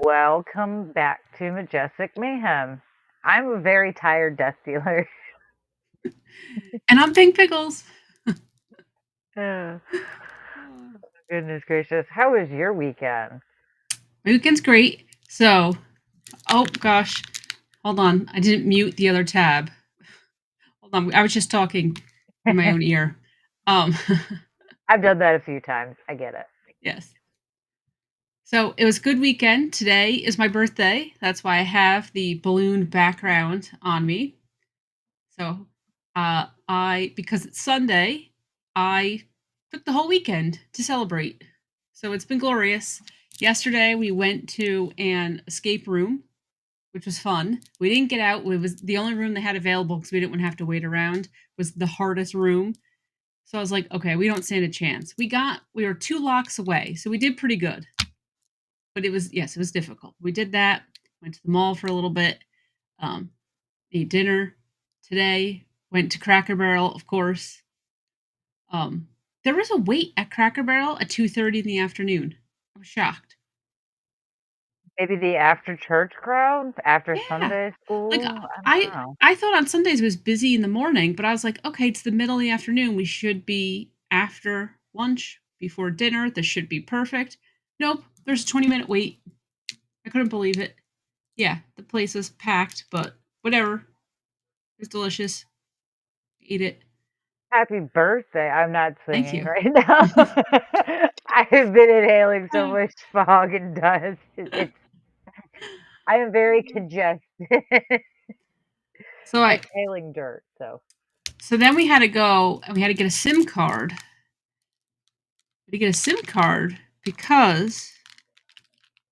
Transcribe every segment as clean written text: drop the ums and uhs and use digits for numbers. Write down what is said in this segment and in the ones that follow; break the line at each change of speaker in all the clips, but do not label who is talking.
Welcome back to Majestic Mayhem. I'm a very tired death dealer.
And I'm Pink Pickles.
Oh, goodness gracious. How was your weekend?
My weekend's great. So, oh gosh, hold on. I didn't mute the other tab. Hold on. I was just talking in my own ear. Um,
I've done that a few times. I get it.
yes. So it was a good weekend. Today is my birthday. That's why I have the balloon background on me. So, because it's Sunday, I took the whole weekend to celebrate. So it's been glorious. Yesterday we went to an escape room, which was fun. We didn't get out. It was the only room they had available because we didn't want to have to wait around. Was the hardest room. So I was like, okay, we don't stand a chance. We were 2 locks away, so we did pretty good. But it was difficult. We did that. Went to the mall for a little bit. Um, ate dinner today. Went to Cracker Barrel, of course. Um, there was a wait at Cracker Barrel at 2:30 in the afternoon. I was shocked.
Maybe the after church crowd after
Yeah.
Sunday
Like
school. I don't
I
know.
I thought on Sundays it was busy in the morning, but I was like, okay, it's the middle of the afternoon. We should be after lunch, before dinner. This should be perfect. Nope, there's a 20-minute wait. I couldn't believe it. Yeah, the place was packed, but whatever. It was delicious. Ate it.
Happy birthday. I'm not
Thank
singing
you.
right now. I have been inhaling so much fog and dust. I am very congested.
so I
Exhaling dirt. So
so then we had to go and we had to get a SIM card. We had to get a SIM card because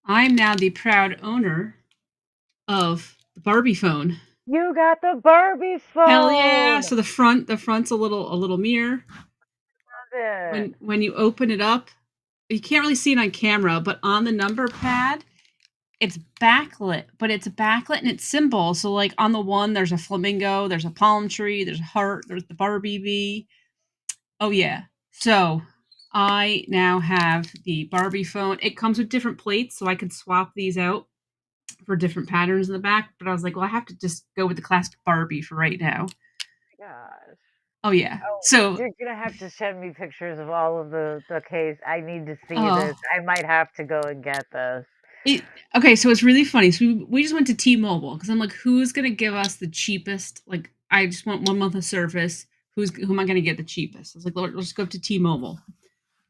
I'm now the proud owner of the Barbie phone.
you got the Barbie
Hell yeah!
phone.
So the front's a little mirror.
Love it.
When you open it up, you can't really see it on camera, but on the number pad, it's backlit, but it's backlit and it's symbol. So like on the one, there's a flamingo, there's a palm tree, there's a heart, there's the Barbie bee. Oh yeah. So I now have the Barbie phone. It comes with different plates, so I could swap these out for different patterns in the back. But I was like, well, I have to just go with the classic Barbie for right now.
Gosh.
Oh yeah.
Oh,
So
you're gonna have to send me pictures of all of the case. I need to see this.
oh
I might have to go and get this.
it okay, so it's really funny. So we just went to T-Mobile because I'm like, who's gonna give us the cheapest? Like, I just want 1 month of service. Who am I gonna get the cheapest? I was like, let's go to T-Mobile.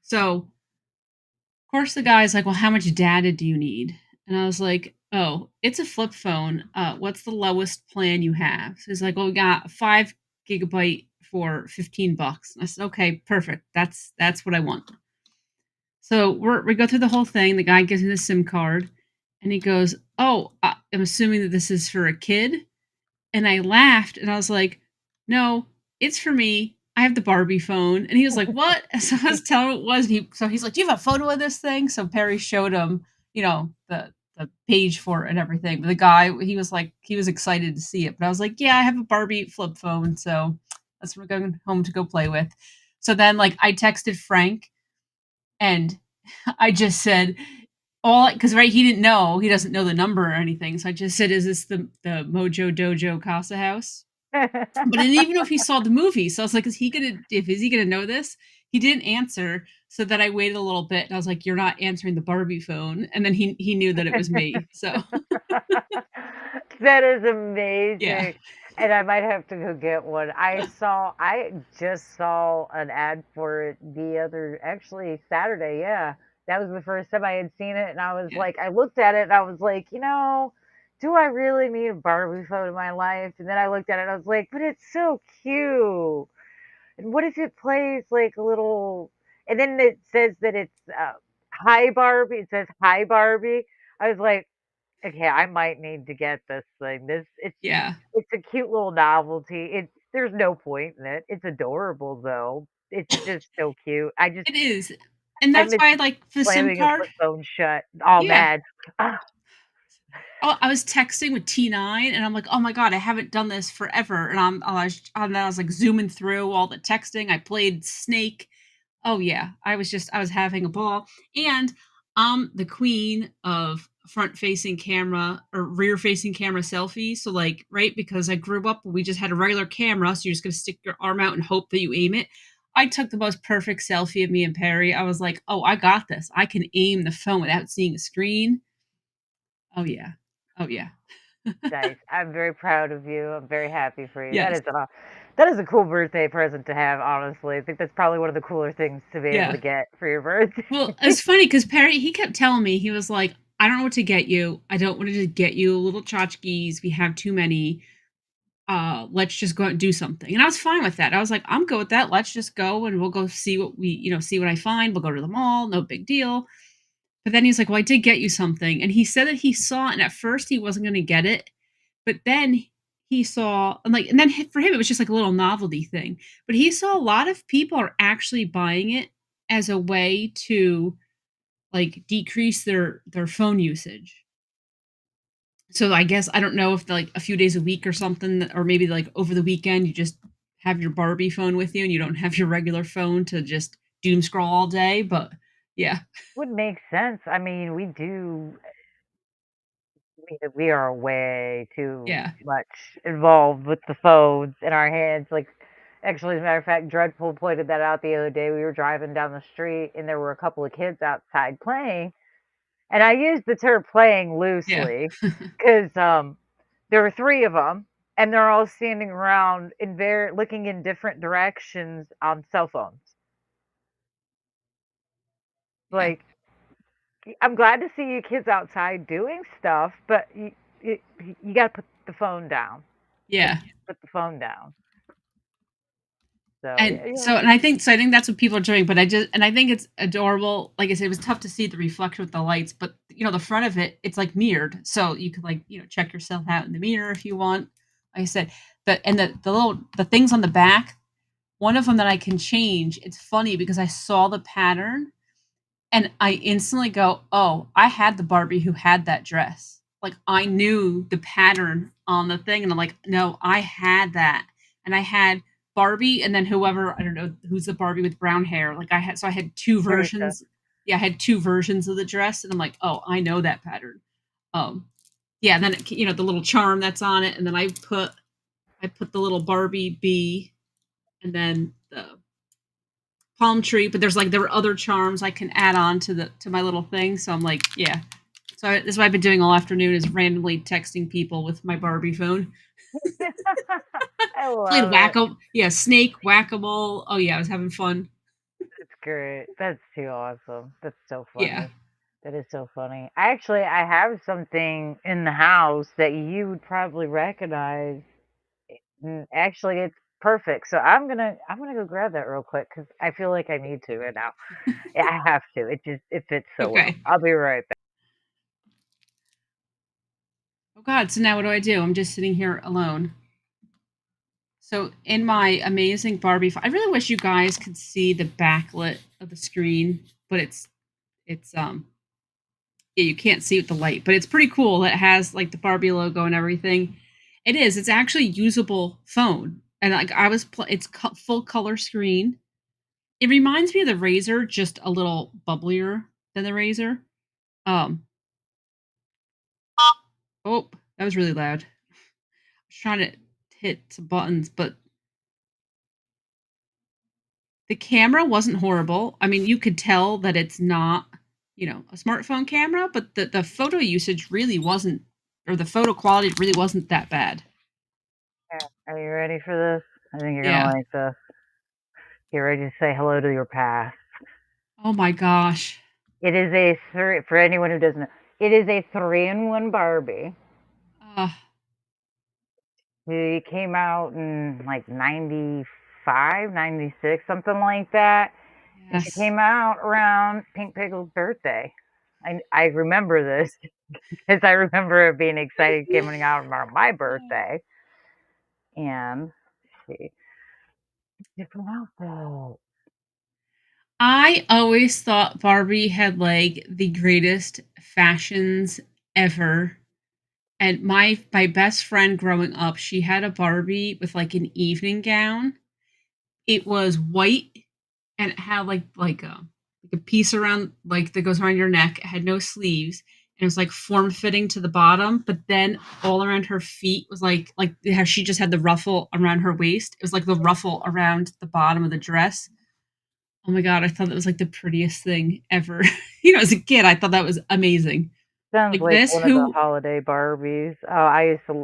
So of course the guy's like, well, how much data do you need? And I was like, oh, it's a flip phone. What's the lowest plan you have? So he's like, well, we got a 5 GB for $15. And I said, okay, perfect. That's what I want. So we go through the whole thing. The guy gives me the SIM card, and he goes, "Oh, I'm assuming that this is for a kid." And I laughed, and I was like, "No, it's for me. I have the Barbie phone." And he was like, "What?" So I was telling him what it was. So he's like, "Do you have a photo of this thing?" So Perry showed him, the page for it and everything. But the guy, he was excited to see it. But I was like, "Yeah, I have a Barbie flip phone, so that's what we're going home to go play with." So then, like, I texted Frank and I just said all because right he doesn't know the number or anything. So I just said, "Is this the Mojo Dojo Casa House?" But I didn't even know if he saw the movie. So I was like, is he gonna know this? He didn't answer. So then I waited a little bit and I was like, "You're not answering the Barbie phone." And then he knew that it was me. So
That is
yeah.
amazing. And I might have to go get one. I just saw an ad for it actually Saturday, yeah. That was the first time I had seen it, and I was
Yeah.
like, I looked at it and I was like, do I really need a Barbie phone in my life? And then I looked at it and I was like, but it's so cute. And what if it plays like a little, and then it says that it's hi Barbie. It says hi Barbie. I was like, okay, I might need to get this thing.
Yeah.
It's a cute little novelty. There's no point in it. It's adorable though. It's just so cute.
It is. And
I
that's
miss
why I like the SIM
slamming a
card.
flip phone shut, all
Yeah.
mad. Ah,
Oh, I was texting with T9 and I'm like, "Oh my god, I haven't done this forever." And I was like zooming through all the texting. I played Snake. Oh yeah, I was having a ball. And I'm the queen of front-facing camera or rear-facing camera selfie. So, like, right, because I grew up, we just had a regular camera, so you're just gonna stick your arm out and hope that you aim it. I took the most perfect selfie of me and Perry. I was like, "Oh, I got this. I can aim the phone without seeing a screen." Oh, yeah. Oh, yeah.
Nice. I'm very proud of you. I'm very happy for you.
Yes.
That is a cool birthday present to have, honestly. I think that's probably one of the cooler things to be able
Yeah.
to get for your birthday.
Well, it's funny because Perry, he kept telling me, he was like, "I don't know what to get you. I don't want to just get you little tchotchkes. We have too many. Let's just go out and do something." And I was fine with that. I was like, "I'm good with that. Let's just go and we'll go see what see what I find. We'll go to the mall. No big deal." But then he's like, "Well, I did get you something." And he said that he saw it, and at first he wasn't going to get it, but then he saw, and then for him it was just like a little novelty thing. But he saw a lot of people are actually buying it as a way to like decrease their phone usage. So I guess I don't know if like a few days a week or something, or maybe like over the weekend you just have your Barbie phone with you and you don't have your regular phone to just doom scroll all day. But yeah,
Would make sense. I mean, we are way too
yeah,
much involved with the phones in our hands. Like, actually, as a matter of fact, Dreadful pointed that out the other day. We were driving down the street, and there were a couple of kids outside playing. And I use the term playing
yeah,
loosely because there were three of them, and they're all standing around looking in different directions on cell phones.
yeah,
Like, I'm glad to see you kids outside doing stuff, but you, you got to put the phone down. Like,
yeah.
put the phone down. So
And
yeah, yeah.
so, and I think so. I think that's what people are doing. But I think it's adorable. Like I said, it was tough to see the reflection with the lights, but the front of it, it's like mirrored, so you could like check yourself out in the mirror if you want. Like I said, the things on the back, one of them that I can change. It's funny because I saw the pattern and I instantly go, "Oh, I had the Barbie who had that dress." Like I knew the pattern on the thing, and I'm like, "No, I had that." And I had Barbie, and then whoever I don't know who's the Barbie with brown hair. Like I had two
Teresa.
versions. Yeah, I had two versions of the dress, and I'm like, "Oh, I know that pattern." Um, yeah, and then the little charm that's on it, and then I put the little Barbie bee, and then the palm tree, but there were other charms I can add on to my little thing. So I'm like, yeah. So this is what I've been doing all afternoon is randomly texting people with my Barbie phone.
I
Played
love it.
snake whack-a-mole. Oh yeah, I was having fun.
That's great. That's too awesome. That's so
Yeah,
funny. That is so funny. I have something in the house that you would probably recognize. Actually, it's perfect. So I'm gonna go grab that real quick because I feel like I need to right now. Yeah, I have to. It fits so well.
okay.
I'll be right back.
Oh god, so now what do I do? I'm just sitting here alone. So in my amazing Barbie I really wish you guys could see the backlit of the screen, but it's yeah, you can't see with the light, but it's pretty cool. It has like the Barbie logo and everything. It is. It's actually usable phone, and like it's full color screen. It reminds me of the Razor, just a little bubblier than the Razor. Um. Oh, that was really loud. I was trying to hit some buttons, but the camera wasn't horrible. I mean, you could tell that it's not, a smartphone camera, but the photo usage really wasn't, or the photo quality really wasn't that bad.
Yeah. Are you ready for this? I think you're gonna
Yeah.
like this. Get ready to say hello to your past.
Oh my gosh.
It is a three for anyone who doesn't know. It is a three-in-one Barbie.
Uh,
It came out in like 95, 96, something like that. And she
yes.
came out around Pink Pickle's birthday. I remember this because I remember it being excited coming out around my birthday. And she different outfit.
I always thought Barbie had like the greatest fashions ever. And my best friend growing up, she had a Barbie with like an evening gown. It was white and it had like a piece around like that goes around your neck. It had no sleeves It was like form fitting to the bottom, but then all around her feet was like how she just had the ruffle around her waist. It was like the ruffle around the bottom of the dress. Oh my god, I thought that was like the prettiest thing ever. As a kid, I thought that was amazing.
Sounds
Like
like
this,
one of the
who
holiday Barbies. Oh,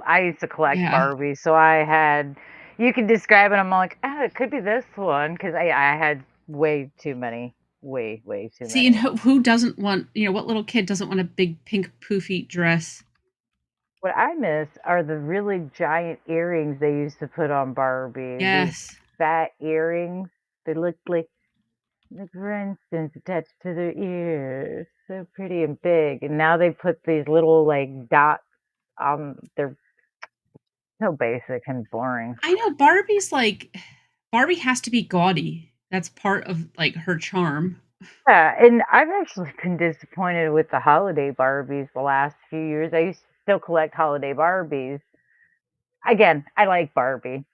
I used to collect
yeah.
Barbies, so I had you can describe it, I'm like, "Oh, it could be this one," 'cause I had way too many. Way, way too
See, and
many.
who doesn't want, what little kid doesn't want a big pink poofy dress?
What I miss are the really giant earrings they used to put on Barbie. These
Yes.
fat earrings. They looked like rhinestones attached to their ears. So pretty and big. And now they put these little like dots on. They're so basic and boring.
I know Barbie has to be gaudy. That's part of like her charm.
Yeah, and I've actually been disappointed with the holiday Barbies the last few years. I used to still collect holiday Barbies. Again, I like Barbie.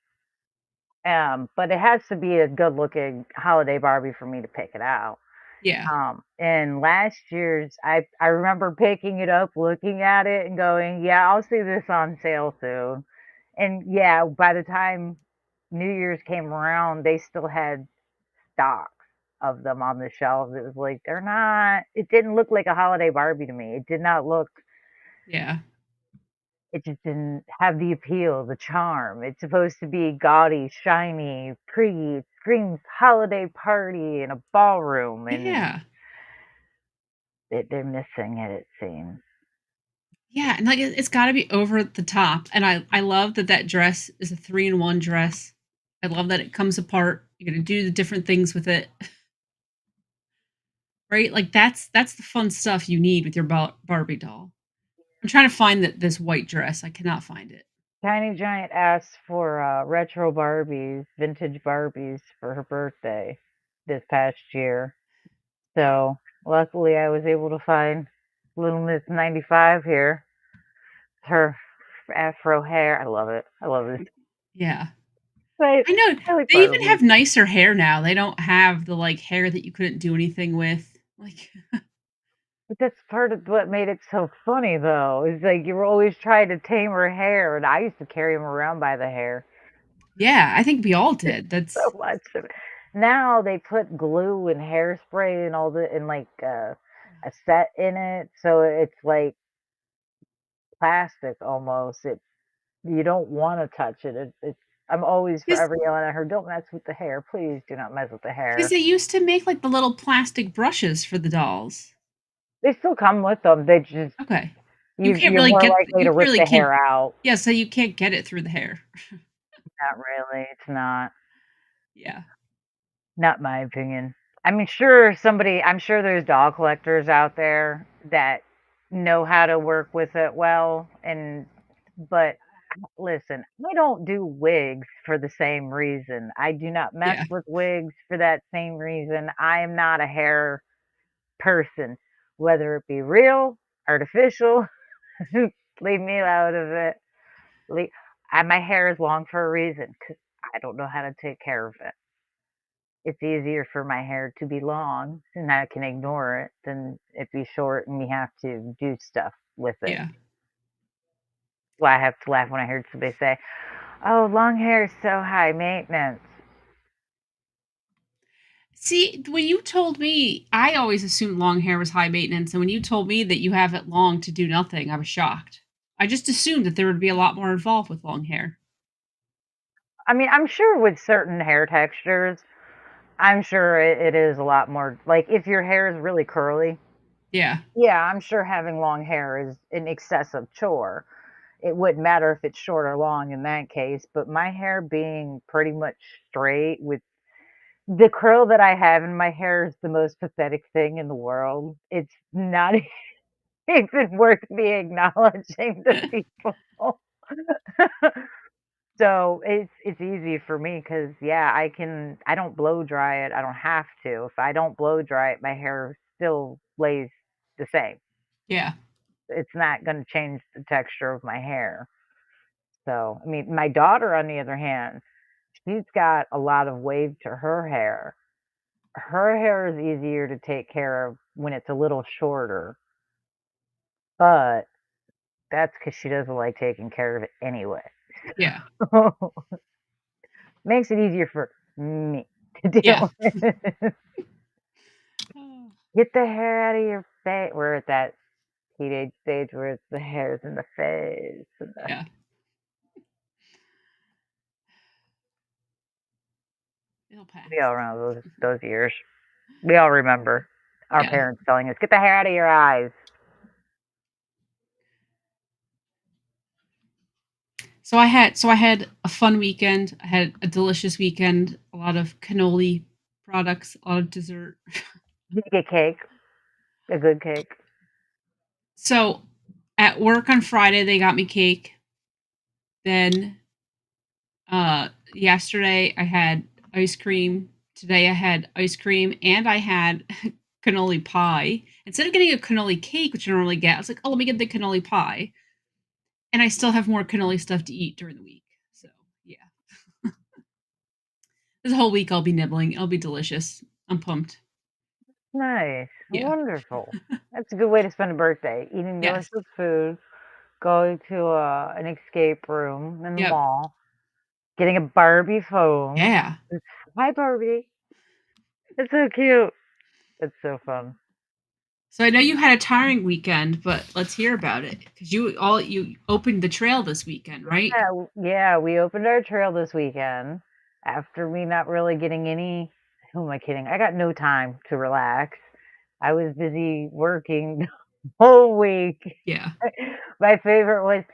But it has to be a good looking holiday Barbie for me to pick it out.
Yeah.
And last year's, I remember picking it up, looking at it, and going, "Yeah, I'll see this on sale soon." And yeah, by the time New Year's came around, they still had stocks of them on the shelves. It was like they're not. It didn't look like a holiday Barbie to me. It did not look.
Yeah.
It just didn't have the appeal, the charm. It's supposed to be gaudy, shiny, pretty. It screams holiday party in a ballroom, and
Yeah.
they're missing it. It seems.
Yeah, and like it's got to be over the top. And I love that that dress is a 3-in-1 dress. I love that it comes apart. You're going to do the different things with it, right? Like that's the fun stuff you need with your Barbie doll. I'm trying to find this white dress. I cannot find it.
Tiny Giant asked for retro Barbies, vintage Barbies for her birthday this past year. So luckily, I was able to find Little Miss 95 here. Her afro hair. I love it. I love it.
Yeah.
I,
I know.
I like
They even
Barbie.
have nicer hair now. They don't have the like hair that you couldn't do anything with. Like
But that's part of what made it so funny, though. Is like you were always trying to tame her hair, and I used to carry him around by the hair.
yeah, I think we all did.
So
That's
much of it. Now they put glue and hairspray and all the and like a set in it, so it's like plastic almost. It you don't want to touch it. It's I'm always
because
forever yelling at her, "Don't mess with the hair, please do not mess with the
because
hair."
they used to make like the little plastic brushes for the dolls.
They still come with them. They just
Okay. You can't
you're
really
more
get
likely
you
to rip
really
the
can't
hair out.
yeah, so you can't get it through the hair.
Not really. It's not.
Yeah.
Not my opinion. I'm sure there's doll collectors out there that know how to work with it well but listen, I don't do wigs for the same reason. I do not mess
Yeah.
with wigs for that same reason. I am not a hair person, whether it be real, artificial, leave me out of it. Le my hair is long for a reason because I don't know how to take care of it. It's easier for my hair to be long and I can ignore it than it be short and me have to do stuff with it.
Yeah.
Well, I have to laugh when I heard somebody say, "Oh, long hair is so high maintenance."
See, when you told me I always assumed long hair was high maintenance, and when you told me that you have it long to do nothing, I was shocked. I just assumed that there would be a lot more involved with long hair.
I mean, I'm sure with certain hair textures, I'm sure it is a lot more like if your hair is really curly,
Yeah.
yeah, I'm sure having long hair is an excessive chore. It wouldn't matter if it's short or long in that case, but my hair being pretty much straight with the curl that I have in my hair is the most pathetic thing in the world. It's not even worth me acknowledging to people. So it's easy for me because yeah, I don't blow dry it. I don't have to. If I don't blow dry it, my hair still lays the same.
Yeah.
It's not going to change the texture of my hair. So, I mean, my daughter, on the other hand, she's got a lot of wave to her hair. Her hair is easier to take care of when it's a little shorter. but that's because she doesn't like taking care of it anyway.
Yeah.
Makes it easier for me to
Yeah.
deal with. Get the hair out of your face. We're at that teenage stage where it's the hairs in the face. And
Yeah. It'll pass.
we all remember those years. We all remember our
Yeah.
parents telling us, "Get the hair out of your eyes."
So I had a fun weekend. I had a delicious weekend. A lot of cannoli products, a lot of dessert.
Did you get cake? A good cake?
So at work on Friday they got me cake. Then yesterday I had ice cream. Today I had ice cream and I had cannoli pie. Instead of getting a cannoli cake, which I normally get, I was like, oh, let me get the cannoli pie. And I still have more cannoli stuff to eat during the week. So yeah. This whole week I'll be nibbling. It'll be delicious. I'm pumped.
Nice.
Yeah.
Wonderful. That's a good way to spend a birthday. Eating
Yes.
delicious food, going to an escape room in the
Yep.
mall, getting a Barbie phone.
Yeah.
Hi, Barbie. It's so cute. It's so fun.
So I know you had a tiring weekend, but let's hear about it because you opened the trail this weekend, right?
Yeah, we opened our trail this weekend after me not really getting any. Who am I kidding? I got no time to relax. I was busy working the whole week.
Yeah.
My favorite was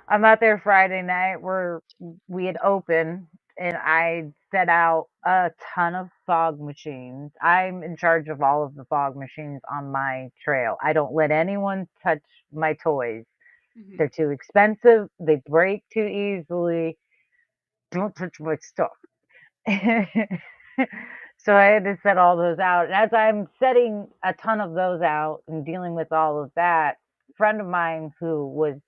I'm out there Friday night where we had opened and I set out a ton of fog machines. I'm in charge of all of the fog machines on my trail. I don't let anyone touch my toys.
Mhm.
They're too expensive. They break too easily. Don't touch my stuff. So I had to set all those out. And as I'm setting a ton of those out and dealing with all of that, a friend of mine who was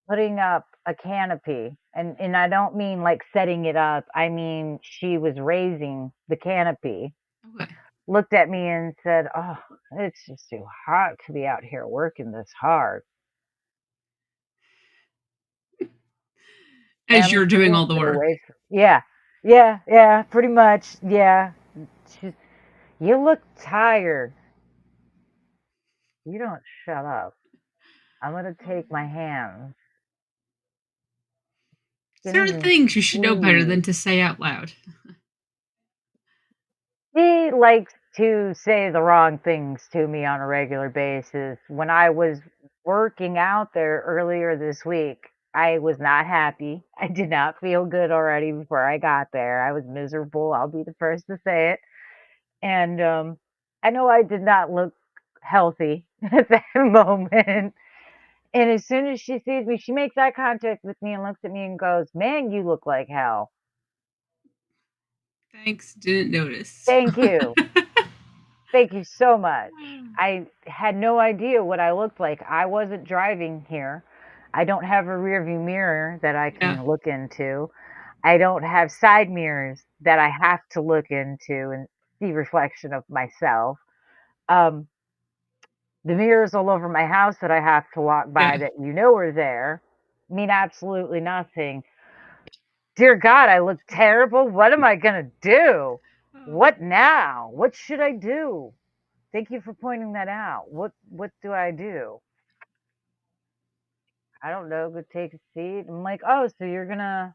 putting up a canopy, and I don't mean like setting it up, I mean she was raising the canopy,
Okay.
looked at me and said, "Oh, it's just too hot to be out here working this hard." And
As
I'm
you're doing
sitting
all the
there
work.
wait yeah, yeah, pretty much, yeah. She's, "You look tired." "You don't shut up. I'm gonna take my hands. Can't
Certain
even
things you should know better
see."
than to say out loud.
He likes to say the wrong things to me on a regular basis. When I was working out there earlier this week, I was not happy. I did not feel good already before I got there. I was miserable. I'll be the first to say it. And I know I did not look healthy at that moment. And as soon as she sees me, she makes eye contact with me and looks at me and goes, "Man, you look like hell."
Thanks, didn't notice.
Thank you. Thank you so much. I had no idea what I looked like. I wasn't driving here. I don't have a rear view mirror that I
Yeah.
can look into. I don't have side mirrors that I have to look into and see reflection of myself. Um, the mirrors all over my house that I have to walk by
Yeah.
that are there mean absolutely nothing. Dear God, I look terrible. What am I gonna do? What now? What should I do? Thank you for pointing that out. What do I do? I don't know, go take a seat. I'm like, "Oh, so you're gonna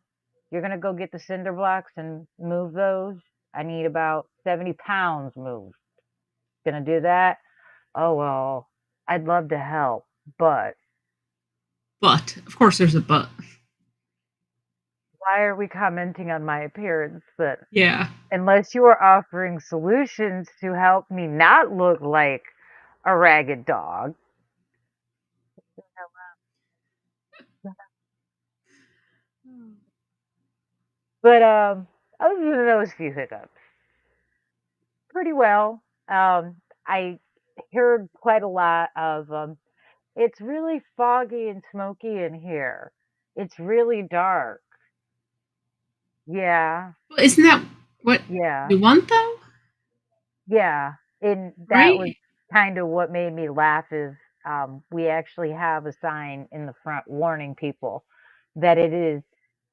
go get the cinder blocks and move those? I need about 70 pounds moved. Gonna do that? Oh, well, I'd love to help, but
But of course there's a but.
why are we commenting on my appearance? But
Yeah.
unless you are offering solutions to help me not look like a ragged dog." But other than those few hiccups, pretty well. I heard quite a lot of, "It's really foggy and smoky in here. It's really dark." Yeah,
Well, isn't that what
yeah,
we want though?
yeah, and that was
Right?
kinda what made me laugh is we actually have a sign in the front warning people that it is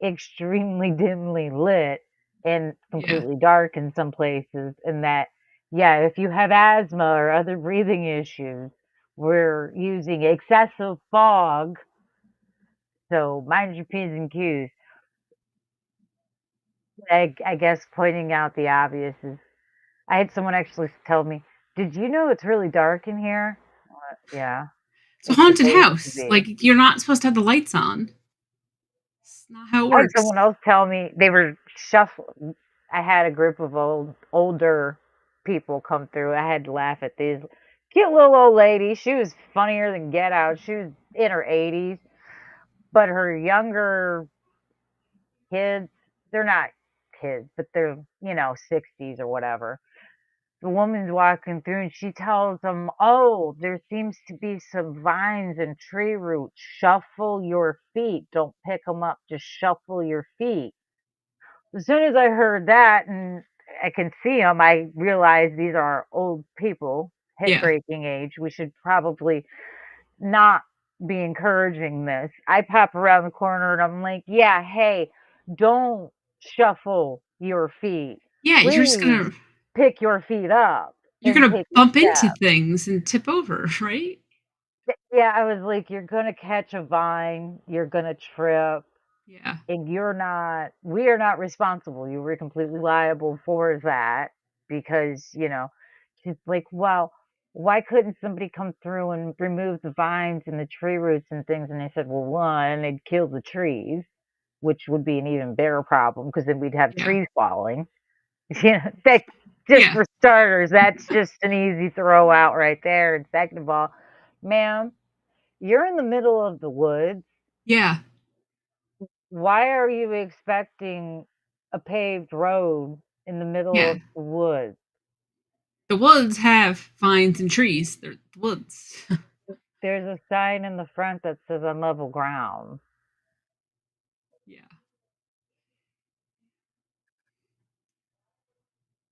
extremely dimly lit and
Yeah.
completely dark in some places, and that, yeah, if you have asthma or other breathing issues, we're using excessive fog, so mind your P's and Q's. I guess pointing out the obvious is I had someone actually tell me, "Did you know it's really dark in here?" Yeah,
It's a
it's
haunted
supposed to
house.
be.
Like, you're not supposed to have the lights on. It's not how it
I had
works.
someone else tell me they were shuffling. I had a group of older people come through. I had to laugh at these cute little old lady. She was funnier than get out. She was in her 80s, but her younger kids, they're not kids, but they're, 60s or whatever. The woman's walking through and she tells them, "Oh, there seems to be some vines and tree roots. Shuffle your feet. Don't pick them up. Just shuffle your feet." As soon as I heard that and I can see them, I realized these are old people, hip
Yeah.
breaking age. We should probably not be encouraging this. I pop around the corner and I'm like, yeah, hey, don't shuffle your feet.
Yeah,
Please pick your feet up
you're
and
gonna
take a
bump into
step.
things and tip over, right?
Yeah, I was like, you're gonna catch a vine, you're gonna trip,
Yeah.
and we are not responsible. You were completely liable for that because, she's like, well, why couldn't somebody come through and remove the vines and the tree roots and things? And I said, well, one, they'd kill the trees, which would be an even bigger problem because then we'd have
Yeah.
trees falling. That just
Yeah.
for starters, that's just an easy throw out right there. And second of all, ma'am, you're in the middle of the woods.
Yeah.
Why are you expecting a paved road in the middle
Yeah.
of the woods?
The woods have vines and trees. They're the woods.
There's a sign in the front that says on level ground.
Yeah.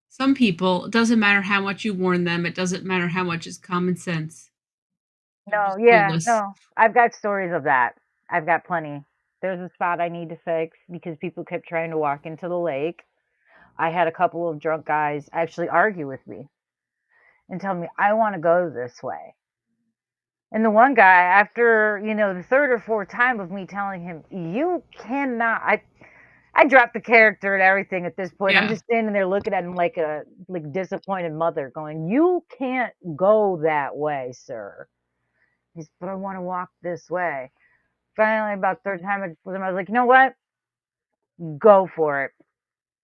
Some people, it doesn't matter how much you warn them, it doesn't matter how much is common sense. They're
No,
just
yeah,
clueless.
no. I've got stories of that. I've got plenty. There's a spot I need to fix because people kept trying to walk into the lake. I had a couple of drunk guys actually argue with me and tell me, I want to go this way. And the one guy, after, the third or fourth time of me telling him, you cannot, I dropped the character and everything at this point. I'm
Yeah.
just standing there looking at him like a disappointed mother going, "You can't go that way, sir." He's, "But I wanna walk this way." Finally, about third time with him, I was like, "You know what? Go for it.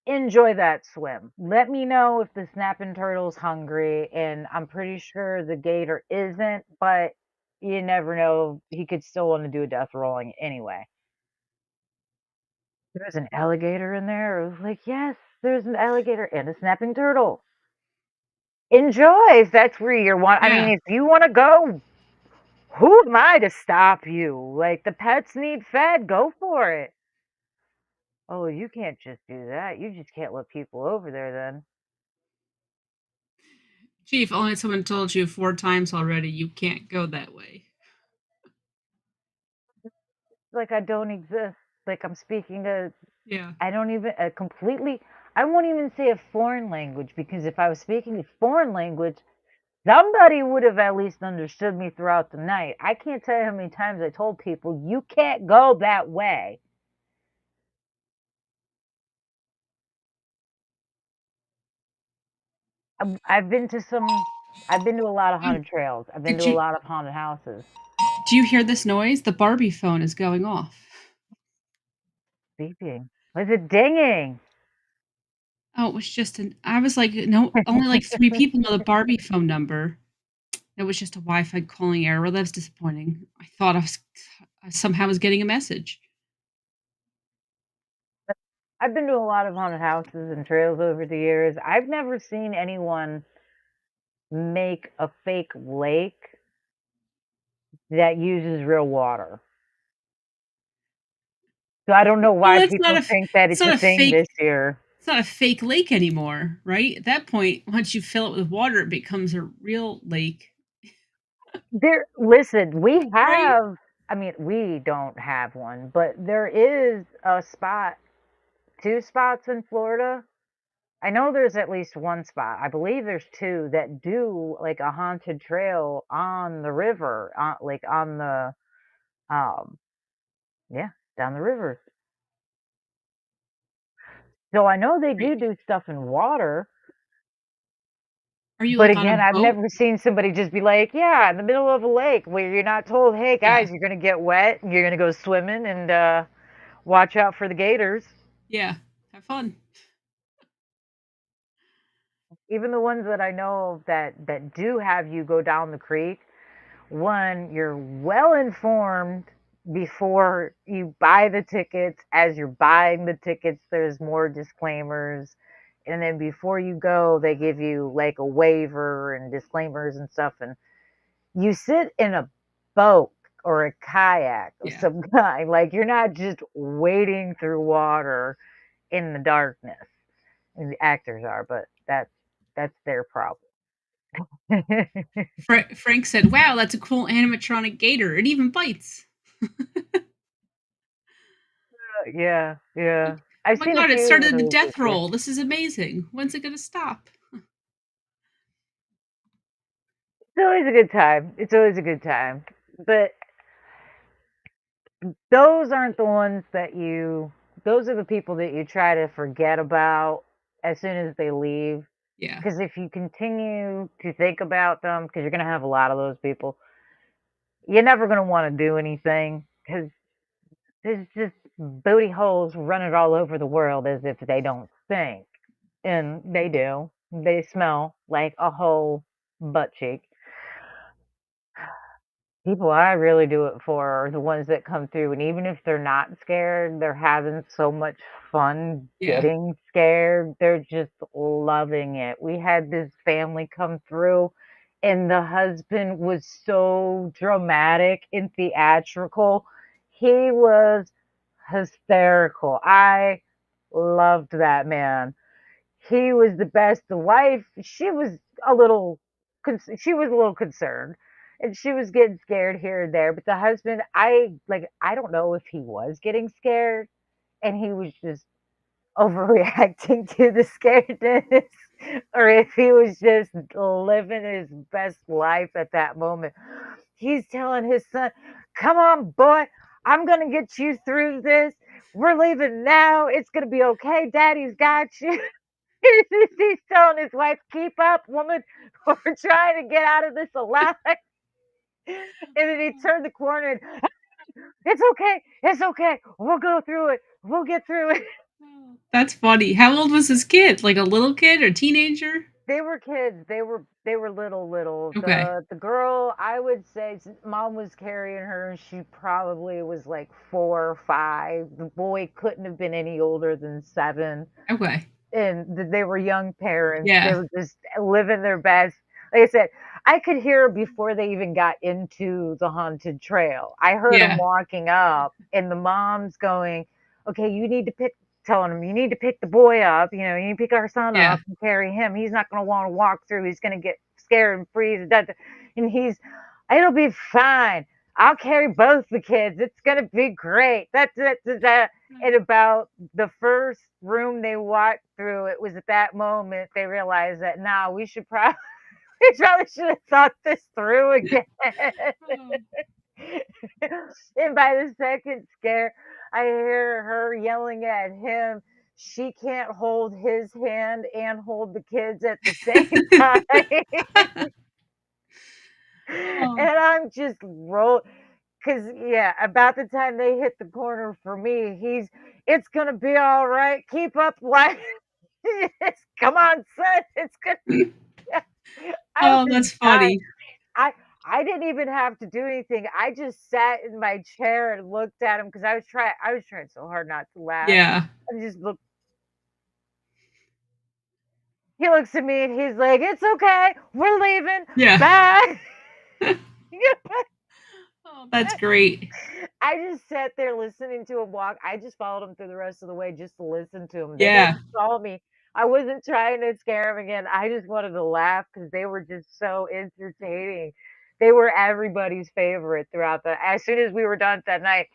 Enjoy that swim. Let me know if the snapping turtle's hungry," and I'm pretty sure the gator isn't, but you never know. He could still wanna do a death rolling anyway. "There's an alligator in there?" I was like, "Yes, there's an alligator and a snapping turtle. Enjoy if that's where you're I mean,
Yeah.
if you wanna go, who am I to stop you? Like, the pets need fed, go for it." "Oh, you can't just do that. You just can't let people over there then."
Chief, only someone told you 4 times already you can't go that way.
Like, I don't exist. Like, I'm speaking a
Yeah.
I don't even a completely I won't even say a foreign language because if I was speaking a foreign language, somebody would have at least understood me throughout the night. I can't tell you how many times I told people, "You can't go that way." I've been to a lot of
Oh,
haunted trails. I've been to
did
a
you
lot of haunted houses.
do you hear this noise? The Barbie phone is going off.
Beeping. Was it dinging?
Oh, it was just an I was like, no, only like 3 people know the Barbie phone number. It was just a Wi-Fi calling error. That was disappointing. I somehow was getting a message.
I've been to a lot of haunted houses and trails over the years. I've never seen anyone make a fake lake that uses real water. So I don't know
Well,
why people think that
it's
it's
not
a
a
thing
fake
this year.
it's not a fake lake anymore, right? At that point, once you fill it with water, it becomes a real lake.
Listen, we
right?
have, I mean, we don't have one, but there is a spot, 2 spots in Florida. I know there's at least 1 spot. I believe there's 2 that do, like, a haunted trail on the river, like, on the, um yeah, down the river. So I know they
Right.
do stuff in water,
Are you
but
like on a
again, I've
boat?
never seen somebody just be like, "Yeah, in the middle of a lake," where you're not told, "Hey,
Yeah.
guys, you're gonna get wet, and you're gonna go swimming, and, watch out for the gators."
Yeah. Have fun.
Even the ones that I know of that do have you go down the creek, one, you're well informed before you buy the tickets. As you're buying the tickets, there's more disclaimers. And then before you go, they give you like a waiver and disclaimers and stuff. And you sit in a boat or a kayak of
Yeah.
some kind. Like you're not just wading through water in the darkness. And the actors are, but that's their problem.
Frank said, "Wow, that's a cool animatronic gator. It even bites."
Yeah, yeah.
Like, "Oh
I've
my
seen a
god, it
few of
started the
those
death
before.
roll. This is amazing. When's it gonna stop?"
It's always a good time. It's always a good time. But those aren't the ones that those are the people that you try to forget about as soon as they leave.
Yeah.
Because if you continue to think about them, because you're going to have a lot of those people, you're never going to want to do anything because there's just booty holes running all over the world as if they don't stink. And they do. They smell like a whole butt cheek. People I really do it for are the ones that come through, and even if they're not scared, they're having so much fun
Yeah.
getting scared. They're just loving it. We had this family come through, and the husband was so dramatic and theatrical. He was hysterical. I loved that man. He was the best. The wife, she was a little concerned, and she was getting scared here and there, but the husband, I don't know if he was getting scared and he was just overreacting to the scaredness or if he was just living his best life at that moment. He's telling his son, "Come on, boy, I'm gonna get you through this. We're leaving now. It's gonna be okay. Daddy's got you." He's telling his wife, "Keep up, woman. We're trying to get out of this alive." And then he turned the corner and, "It's okay. It's okay. We'll go through it. We'll get through it."
That's funny. How old was this kid? Like a little kid or teenager?
They were kids. They were little.
Okay.
The girl, I would say, mom was carrying her, and she probably was like 4 or 5. The boy couldn't have been any older than 7.
Okay.
And they were young parents. They
Yeah.
were just living their best. Like I said, I could hear before they even got into the haunted trail. I heard them
Yeah.
walking up, and the mom's going, "Okay, you need to pick." Telling him, "You need to pick the boy up. You know, you need to pick our son
Yeah.
up and carry him. He's not going to want to walk through. He's going to get scared and freeze." And "It'll be fine. I'll carry both the kids. It's going to be great." That. And about the first room they walked through, it was at that moment they realized that, "Nah, we should probably we probably should have thought this through again."
Oh.
And by the second scare, I hear her yelling at him. She can't hold his hand and hold the kids at the same time.
Oh.
And I'm just roll, cause yeah, about the time they hit the corner for me, "It's gonna be all right. Keep up, wife. Come on, son. It's gonna." I
Oh,
was
that's
dying.
funny.
I I didn't even have to do anything. I just sat in my chair and looked at him because I was trying so hard not to laugh.
Yeah.
I just looked. He looks at me and he's like, "It's okay. We're leaving.
Yeah.
Bye."
Oh, that's great.
I just sat there listening to him walk. I just followed him through the rest of the way just to listen to him. They never
Yeah.
saw me. I wasn't trying to scare him again. I just wanted to laugh because they were just so entertaining. They were everybody's favorite throughout the as soon as we were done that night,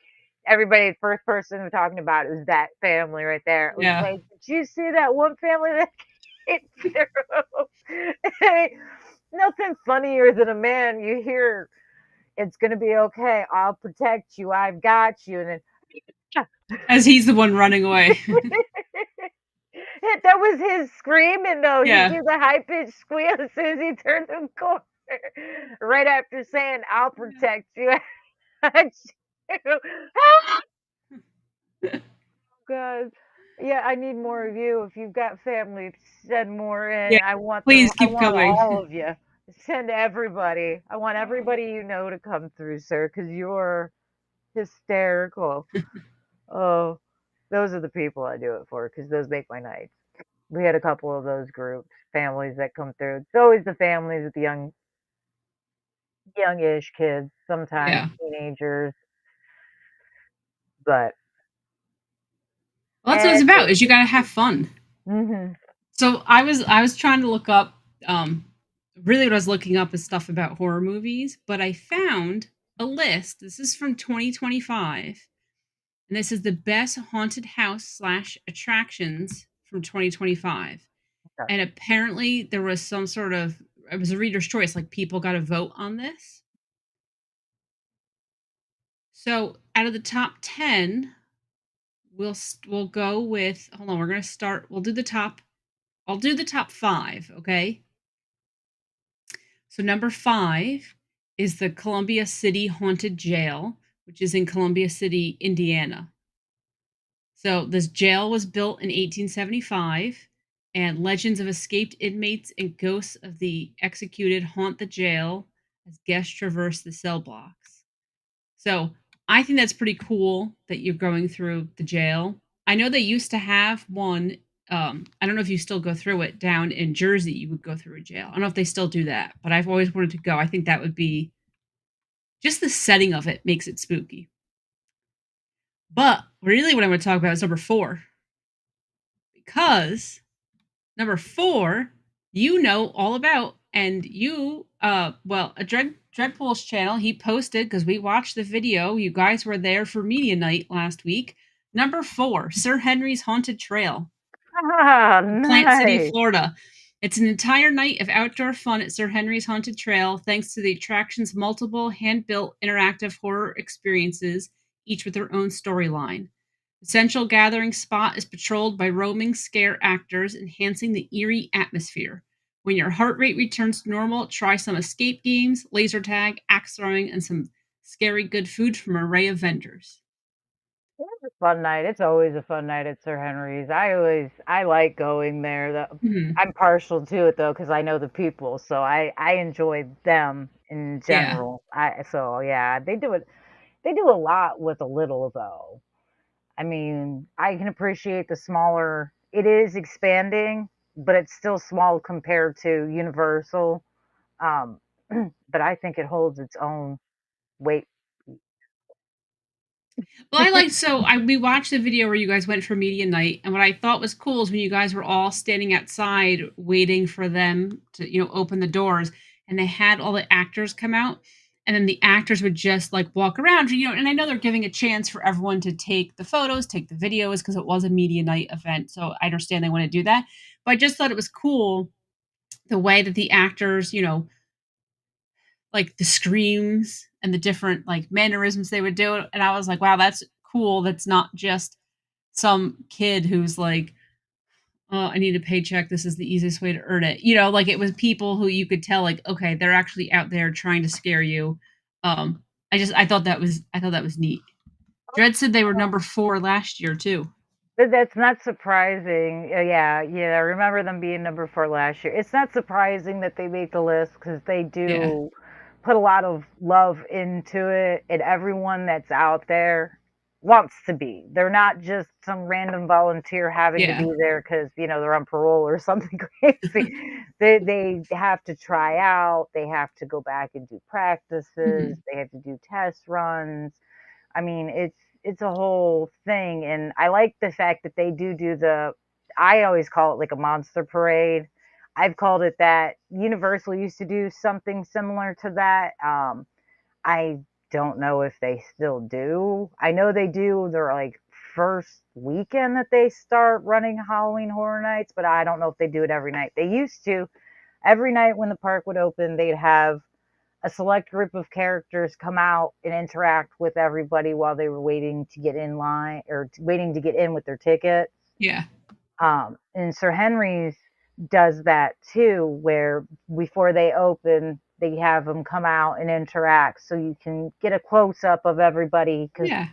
everybody first person we're talking about was that family right there. It was
Yeah.
like, "Did you see that one family that came through?" Nothing funnier than a man you hear, "It's gonna be okay. I'll protect you. I've got you." And then
As he's the one running away.
that was his screaming though. He
Yeah.
did the high pitched squeal as soon as he turned the corner. Right after saying, "I'll protect you." I you. God. Yeah, I need more of you. If you've got family, send more
Yeah.
in.
Please
I
keep
want
coming.
all of you. Send everybody. I want everybody you know to come through, sir, because you're hysterical. Oh, those are the people I do it for, because those make my nights. We had a couple of those groups, families that come through. It's always the families with the youngish kids, sometimes
Yeah.
teenagers, but
Well, that's what it's about, is you gotta have
everybody.
fun.
Mhm.
So I was trying to look up really what I was looking up is stuff about horror movies, but I found a list. This is from 2025, and this is the best haunted house slash attractions from 2025.
Okay.
And apparently there was some sort of it was a reader's choice, like people got to vote on this. So out of the top 10, we'll go with hold on, we're gonna start. We'll do the top. I'll do the top five, okay? So number five is the Columbia City Haunted Jail, which is in Columbia City, Indiana. So this jail was built in 1875, and legends of escaped inmates and ghosts of the executed haunt the jail as guests traverse the cell blocks. So I think that's pretty cool that you're going through the jail. I know they used to have one. I don't know if you still go through it down in Jersey. You would go through a jail. I don't know if they still do that, but I've always wanted to go. I think that would be just the setting of it makes it spooky. But really, what I want to talk about is number four, because number four, you know all about, and you, well, a Dreadpool's channel, he posted because we watched the video. You guys were there for media night last week. Number four, Sir Henry's Haunted Trail,
Ah,
in Plant City,
nice.
Florida. It's an entire night of outdoor fun at Sir Henry's Haunted Trail, thanks to the attraction's multiple hand-built interactive horror experiences, each with their own storyline. The central gathering spot is patrolled by roaming scare actors, enhancing the eerie atmosphere. When your heart rate returns to normal, try some escape games, laser tag, axe throwing, and some scary good food from an array of vendors.
It's a fun night. It's always a fun night at Sir Henry's. I like going there.
Mhm.
I'm partial to it though because I know the people, so I enjoy them in
Yeah.
general. I so yeah, they do a lot with a little though. I mean, I can appreciate the smaller. It is expanding, but it's still small compared to Universal. Um, but I think it holds its own weight.
Well, I like so I we watched the video where you guys went for media night, and what I thought was cool is when you guys were all standing outside waiting for them to, open the doors, and they had all the actors come out, and then the actors would just like walk around, and I know they're giving a chance for everyone to take the photos, take the videos, because it was a media night event. So I understand they want to do that. But I just thought it was cool the way that the actors, like the screams and the different like mannerisms they would do. And I was like, wow, that's cool. That's not just some kid who's like, oh, I need a paycheck. This is the easiest way to earn it. Like it was people who you could tell, like, okay, they're actually out there trying to scare you. I thought that was neat. Dred said they were number 4 last year too.
But that's not surprising. Yeah, yeah, I remember them being number 4 last year. It's not surprising that they make the list because they
Yeah.
do put a lot of love into it, and everyone that's out there wants to be. They're not just some random volunteer having to
Yeah.
be there because, they're on parole or something crazy. They have to try out, they have to go back and do practices,
Mhm.
they have to do test runs. I mean, it's a whole thing, and I like the fact that they do the I always call it like a monster parade. I've called it that. Universal used to do something similar to that. I don't know if they still do. I know they do their like first weekend that they start running Halloween Horror Nights, but I don't know if they do it every night. They used to. Every night when the park would open, they'd have a select group of characters come out and interact with everybody while they were waiting to get in line or waiting to get in with their ticket.
Yeah.
And Sir Henry's does that too, where before they open, they have them come out and interact so you can get a close up of everybody because
Yeah.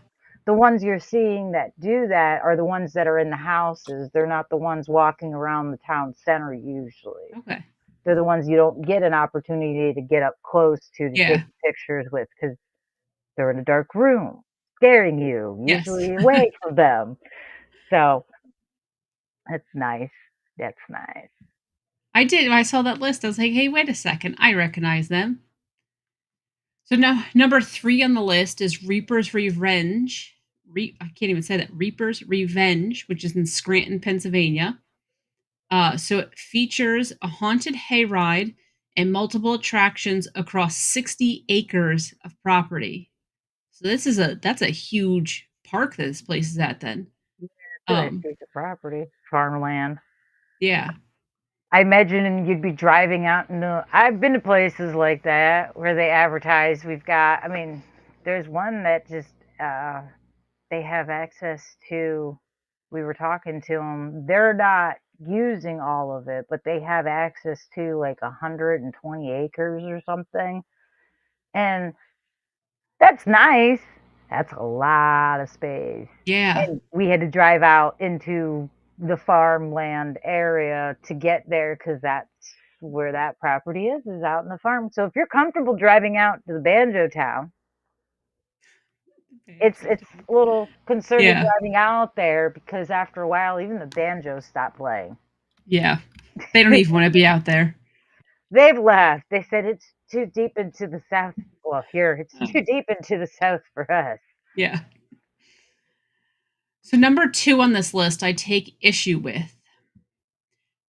the ones you're seeing that do that are the ones that are in the houses. They're not the ones walking around the town center usually.
Okay.
They're the ones you don't get an opportunity to get up close to
Yeah.
take pictures with because they're in a dark room, scaring you,
Yes.
usually away from them. So that's nice. That's nice.
I did. When I saw that list, I was like, hey, wait a second. I recognize them. So now, number 3 on the list is Reaper's Revenge. I can't even say that. Reaper's Revenge, which is in Scranton, Pennsylvania. So it features a haunted hayride and multiple attractions across 60 acres of property. So that's a huge park that this place is at then.
Yeah, it's a nice
Um,
piece of property, farmland.
yeah,
I imagine you'd be driving out into. I've been to places like that where they advertise. We've got. I mean, there's one that just they have access to. We were talking to them. They're not using all of it, but they have access to like 120 acres or something. And that's nice. That's a lot of space.
yeah,
And we had to drive out into the farmland area to get there because that's where that property is out in the farm. So if you're comfortable driving out to the Banjo Town, it's a little concerning
yeah,
driving out there because after a while, even the banjos stop playing.
yeah. They don't even want to be out there.
They've left. They said it's too deep into the south. Well, here it's
Oh,
too deep into the south for us.
yeah. So number 2 on this list, I take issue with.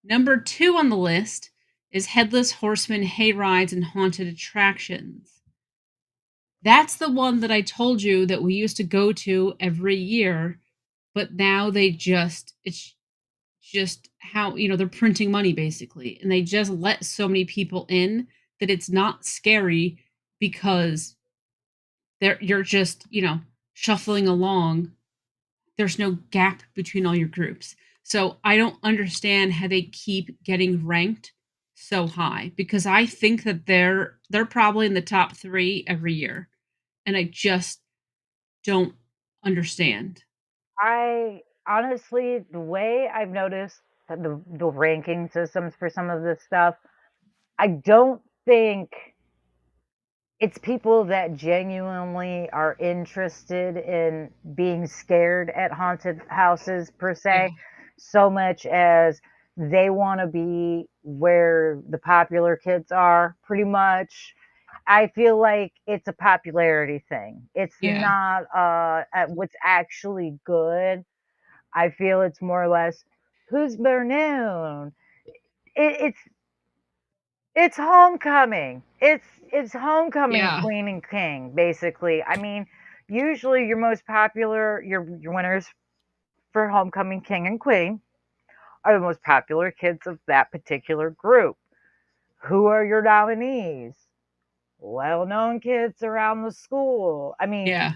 Number 2 on the list is Headless Horseman hayrides and haunted attractions. That's the one that I told you that we used to go to every year, but now it's just how, they're printing money basically, and they just let so many people in that it's not scary because you're just, shuffling along. There's no gap between all your groups. So I don't understand how they keep getting ranked so high because I think that they're probably in the top 3 every year. And I just don't understand.
I honestly, the way I've noticed that the ranking systems for some of this stuff, I don't think it's people that genuinely are interested in being scared at haunted houses per
Yeah.
se, so much as they want to be where the popular kids are, pretty much. I feel like it's a popularity thing. It's
Yeah.
not at what's actually good. I feel it's more or less who's better known. It's homecoming. It's homecoming
Yeah.
queen and king, basically. I mean, usually your most popular your winners for homecoming king and queen are the most popular kids of that particular group. Who are your nominees? Well-known kids around the school. I mean,
Yeah.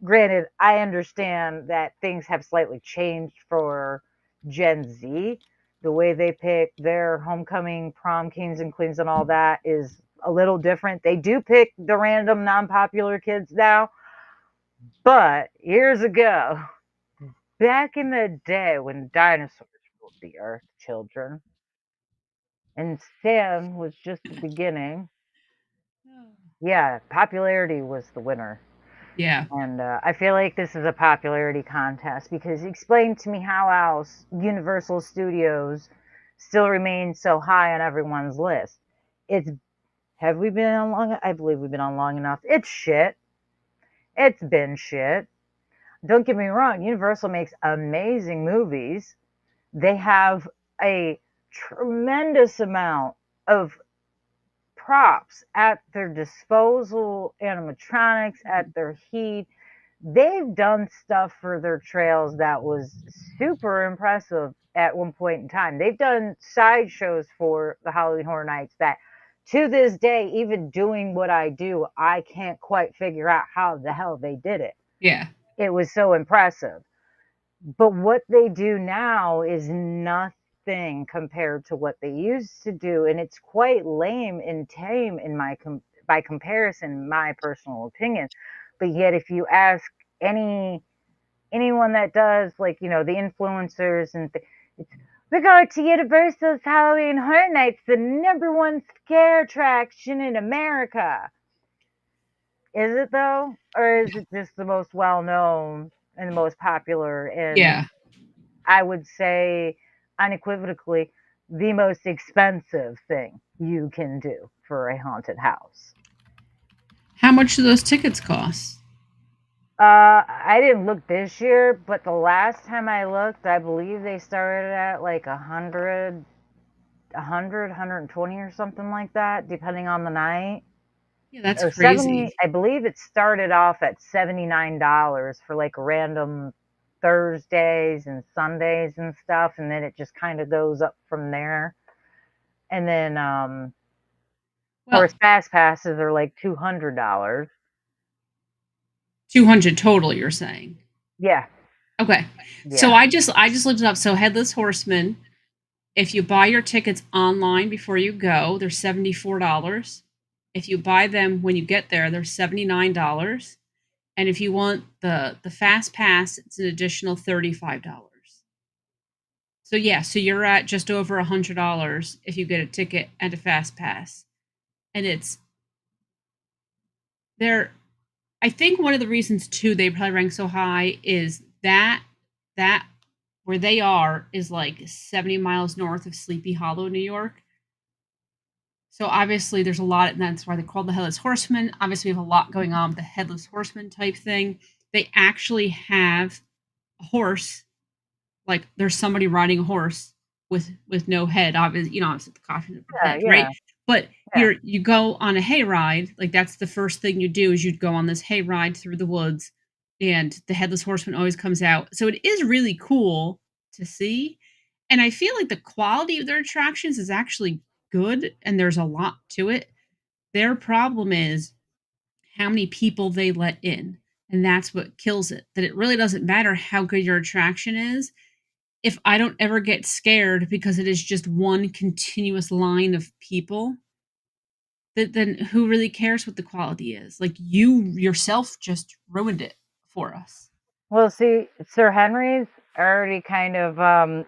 granted, I understand that things have slightly changed for Gen Z. The way they pick their homecoming prom kings and queens and all that is a little different. They do pick the random non popular kids now, but years ago, back in the day when dinosaurs ruled the earth, children, and Sam was just the beginning, yeah, popularity was the winner.
Yeah.
And I feel like this is a popularity contest because explain to me how else Universal Studios still remains so high on everyone's list. It's have we been on long? I believe we've been on long enough. It's shit. It's been shit. Don't get me wrong. Universal makes amazing movies. They have a tremendous amount of props at their disposal, animatronics at their heat. They've done stuff for their trails that was super impressive at one point in time. They've done sideshows for the Halloween Horror Nights that to this day, even doing what I do, I can't quite figure out how the hell they did it.
Yeah.
It was so impressive. But what they do now is nothing compared to what they used to do, and it's quite lame and tame in by comparison, my personal opinion. But yet, if you ask anyone that does, like, the influencers and it's, we're going to Universal's Halloween Horror Nights, the #1 scare attraction in America. Is it though, or is it just the most well known and the most popular? And
Yeah.
I would say unequivocally the most expensive thing you can do for a haunted house.
How much do those tickets cost?
I didn't look this year, but the last time I looked, I believe they started at like 120 or something like that, depending on the night.
Yeah, that's
Or 70,
crazy.
I believe it started off at $79 for like random Thursdays and Sundays and stuff, and then it just kind of goes up from there. And then of
Well,
course fast passes are like $200.
200 total, you're saying.
Yeah,
Okay. So
yeah.
I just looked it up. So Headless Horseman, if you buy your tickets online before you go, they're $74. If you buy them when you get there, they're $79. And if you want the fast pass, it's an additional $35. So yeah, so you're at just over $100 if you get a ticket and a fast pass. And it's there. I think one of the reasons too they probably rank so high is that where they are is like 70 miles north of Sleepy Hollow, New York. So obviously there's a lot, and that's why they call the Headless Horseman. Obviously, we have a lot going on with the Headless Horseman type thing. They actually have a horse, like there's somebody riding a horse with no head. Obviously, obviously the coffin of the
Yeah,
head, right?
yeah,
But
yeah.
you go on a hayride, like that's the first thing you do is you'd go on this hayride through the woods, and the Headless Horseman always comes out. So it is really cool to see. And I feel like the quality of their attractions is actually good and there's a lot to it. Their problem is how many people they let in. And that's what kills it. That it really doesn't matter how good your attraction is if I don't ever get scared because it is just one continuous line of people, then who really cares what the quality is? Like you yourself just ruined it for us.
Well, see, Sir Henry's already kind of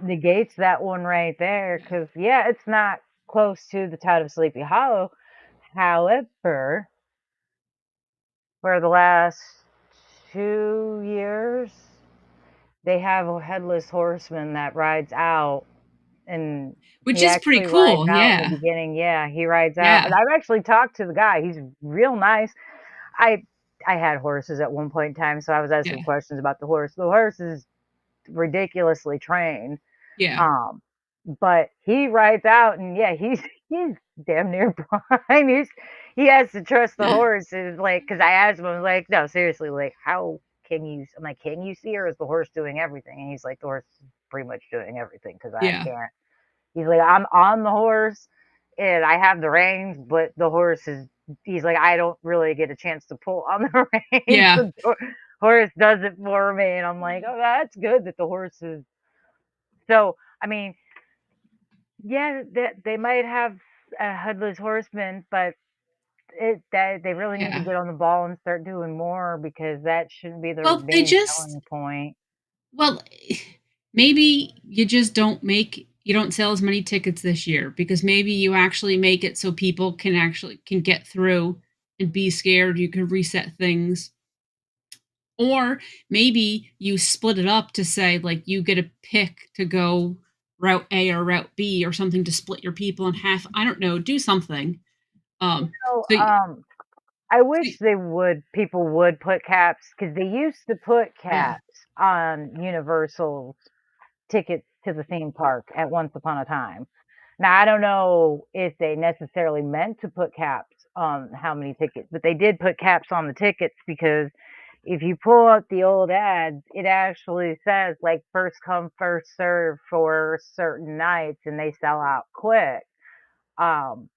negates that one right there, because yeah, it's not close to the town of Sleepy Hollow. However, for the last 2 years, they have a headless horseman that rides out, and
Which
he
is pretty
actually rides
cool.
out in the
Yeah.
beginning. Yeah, he rides out,
Yeah.
and I've actually talked to the guy. He's real nice. I I had horses at one point in time, so I was asking
Yeah.
questions about the horse. The horse is ridiculously trained.
Yeah.
Um, but he rides out, and yeah, he's damn near blind. He has to trust the horse. Is like, because I asked him, I was like, no, seriously, like, how can you? I'm like, can you see, or is the horse doing everything? And he's like, the horse is pretty much doing everything because I
Yeah.
can't. He's like, I'm on the horse, and I have the reins, but the horse is. He's like, I don't really get a chance to pull on the reins.
Yeah.
The horse does it for me, and I'm like, oh, that's good that the horse is. So, I mean, yeah, they might have a headless horseman, but that they really need to
Yeah.
get on the ball and start doing more, because that shouldn't be their
Well, they
main
just
selling point.
well, maybe you don't sell as many tickets this year because maybe you actually make it so people can get through and be scared. You can reset things. Or maybe you split it up to say like you get a pick to go route A or route B or something to split your people in half. I don't know, do something.
So,
So,
I
so
wish people would put caps, because they used to put
yeah.
caps on Universal's tickets to the theme park at once upon a time. Now, I don't know if they necessarily meant to put caps on how many tickets, but they did put caps on the tickets because if you pull up the old ads, it actually says like first come, first serve for certain nights and they sell out quick. Um,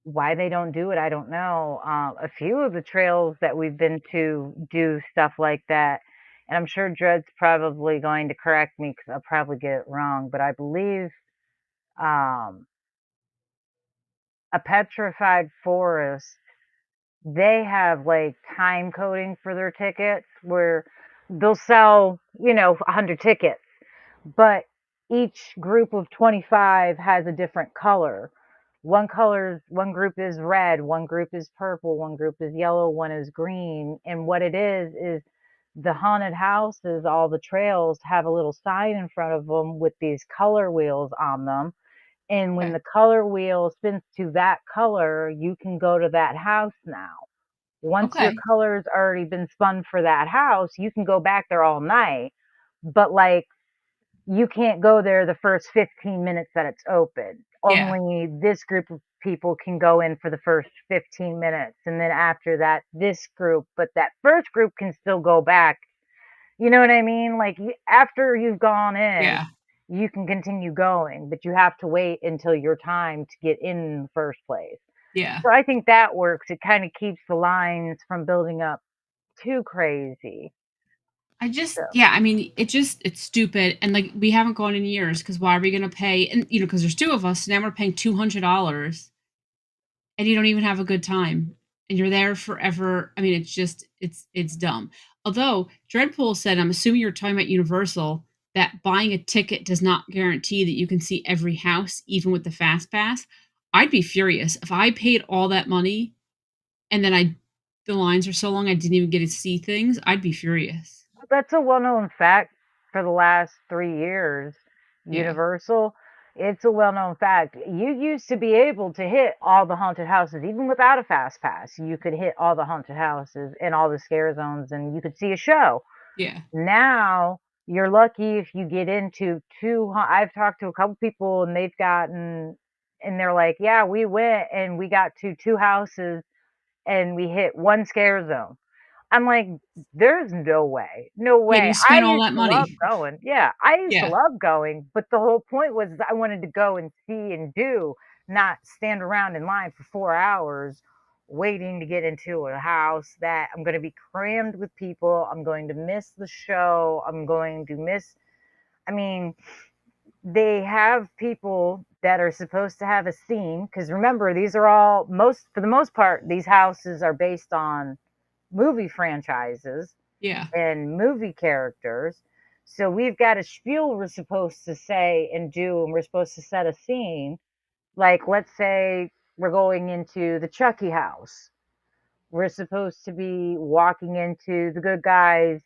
why they don't do it, I don't know. A few of the trails that we've been to do stuff like that, and I'm sure Dred's probably going to correct me because I'll probably get it wrong, but I believe um, a petrified forest, they have like time coding for their tickets where they'll sell, 100 tickets, but each group of 25 has a different color. One group is red, one group is purple, one group is yellow, one is green. And what it is the haunted houses, all the trails have a little sign in front of them with these color wheels on them. And when
Okay.
the color wheel spins to that color, you can go to that house now. Once your
Okay.
color's already been spun for that house, you can go back there all night. But like you can't go there the first 15 minutes that it's open.
Yeah.
Only this group of people can go in for the first 15 minutes. And then after that, this group, but that first group can still go back. You know what I mean? Like after you've gone in,
Yeah.
you can continue going, but you have to wait until your time to get in the first place.
Yeah.
So I think that works. It kind of keeps the lines from building up too crazy. So,
Yeah, I mean, it's stupid. And like, we haven't gone in years because why are we going to pay? And, because there's two of us. Now we're paying $200 and you don't even have a good time and you're there forever. I mean, it's dumb. Although Dreadpool said, I'm assuming you're talking about Universal, that buying a ticket does not guarantee that you can see every house, even with the fast pass. I'd be furious if I paid all that money and then the lines are so long I didn't even get to see things. I'd be furious.
that's a well-known fact for the last 3 years.
Yeah.
Universal, it's a well-known fact. You used to be able to hit all the haunted houses even without a fast pass. You could hit all the haunted houses and all the scare zones and you could see a show.
Yeah.
Now, you're lucky if you get into 2 I've talked to a couple people and they've gotten and they're like, "Yeah, we went and we got to 2 houses and we hit 1 scare zone." I'm like, "There's no way, no
Yeah, and
way."
you
I
spent all
used
that
to love
money.
going. Yeah, I used to
Yeah.
love going, but the whole point was I wanted to go and see and do, not stand around in line for 4 hours waiting to get into a house that I'm gonna be crammed with people, I'm going to miss the show, I'm going to miss I mean, they have people that are supposed to have a scene because remember, these are all most for the most part, these houses are based on movie franchises
Yeah.
and movie characters. So we've got a spiel we're supposed to say and do, and we're supposed to set a scene. Like, let's say we're going into the Chucky house. We're supposed to be walking into the good guys'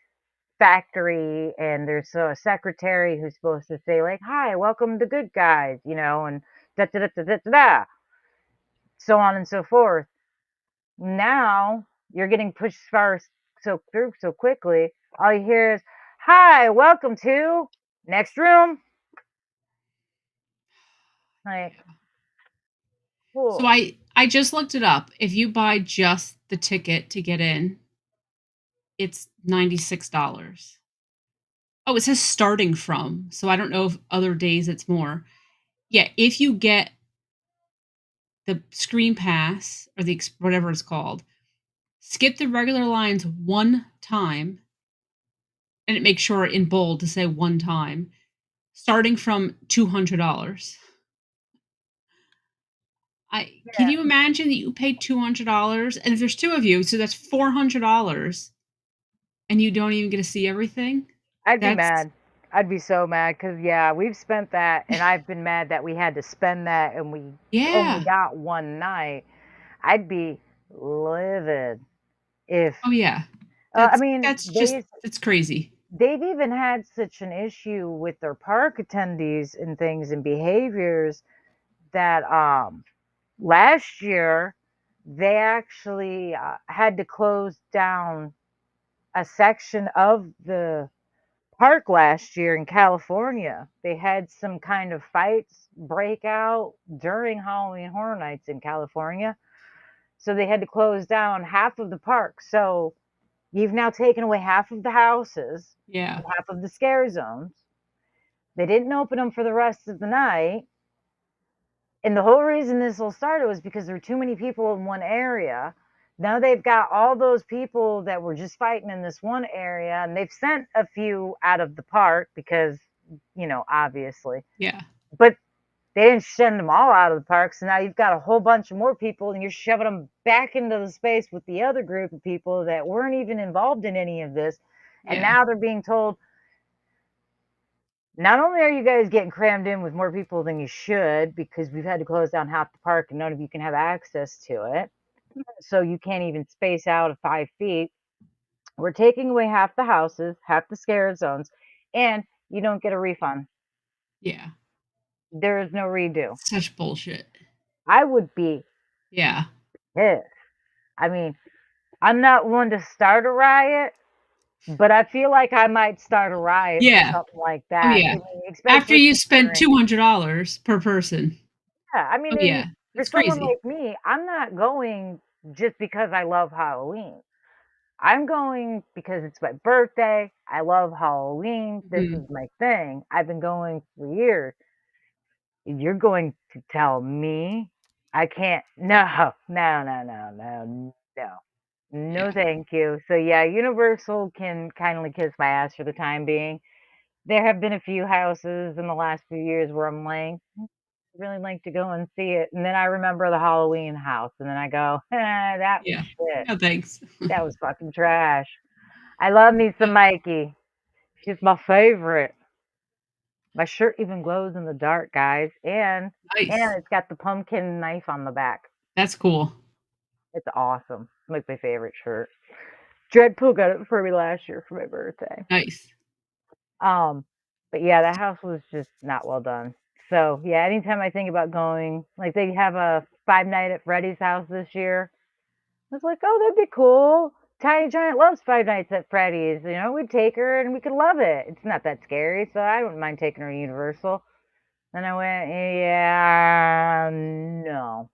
factory, and there's a secretary who's supposed to say, like, "Hi, welcome to good guys," and da da da da da da, so on and so forth. Now you're getting pushed far so through so quickly. All you hear is, "Hi, welcome to next room." Like,
So
cool.
I just looked it up. If you buy just the ticket to get in, it's $96. Oh, it says starting from. So I don't know if other days it's more. Yeah, if you get the screen pass or whatever it's called, skip the regular lines one time and it makes sure in bold to say one time, starting from $200. I can you
Yeah,
imagine that you paid $200 and if there's two of you, so that's $400 and you don't even get to see everything?
I'd be
That's
mad. I'd be so mad because yeah, we've spent that, and I've been mad that we had to spend that, and we only
yeah.
got one night. I'd be livid if
Oh yeah.
I mean,
That's crazy.
they've even had such an issue with their park attendees and things and behaviors that last year they actually had to close down a section of the park last year in California. They had some kind of fights break out during Halloween Horror Nights in California. So they had to close down half of the park. So you've now taken away half of the houses,
Yeah.
half of the scare zones. They didn't open them for the rest of the night. And the whole reason this all started was because there were too many people in one area. Now they've got all those people that were just fighting in this one area, and they've sent a few out of the park because, obviously.
Yeah.
But they didn't send them all out of the park, so now you've got a whole bunch of more people, and you're shoving them back into the space with the other group of people that weren't even involved in any of this. And
Yeah.
now they're being told, not only are you guys getting crammed in with more people than you should because we've had to close down half the park and none of you can have access to it, so you can't even space out of 5 feet. We're taking away half the houses, half the scare zones, and you don't get a refund.
Yeah.
There is no redo.
Such bullshit.
I would be
Yeah.
pissed. I mean, I'm not one to start a riot, but I feel like I might start a riot for
Yeah.
something like
Oh,
that.
yeah.
I mean,
After
especially
you spent
considering,
$200 per person.
yeah, I mean,
Oh,
and
yeah.
for
It's
someone
crazy.
like me, I'm not going just because I love Halloween. I'm going because it's my birthday. I love Halloween. This
Mhm.
is my thing. I've been going for years. You're going to tell me I can't? No, no, no, no, no, no. No,
Yeah.
thank you. So yeah, Universal can kindly kiss my ass for the time being. There have been a few houses in the last few years where I'm like, really like to go and see it, and then I remember the Halloween house, and then I go, that was
Yeah.
shit.
No, thanks.
That was fucking trash. I love me some Mikey. She's my favorite. My shirt even glows in the dark, guys, and
Nice.
it's got the pumpkin knife on the back.
That's cool.
It's awesome. Like my favorite shirt. Dreadpool got it for me last year for my birthday.
Nice.
Um, but yeah, that house was just not well done. So yeah, anytime I think about going, like they have a 5 night at Freddy's house this year. I was like, oh, that'd be cool. Tiny Giant loves 5 nights at Freddy's. We'd take her and we could love it. It's not that scary, so I wouldn't mind taking her to Universal. And I went, yeah, no,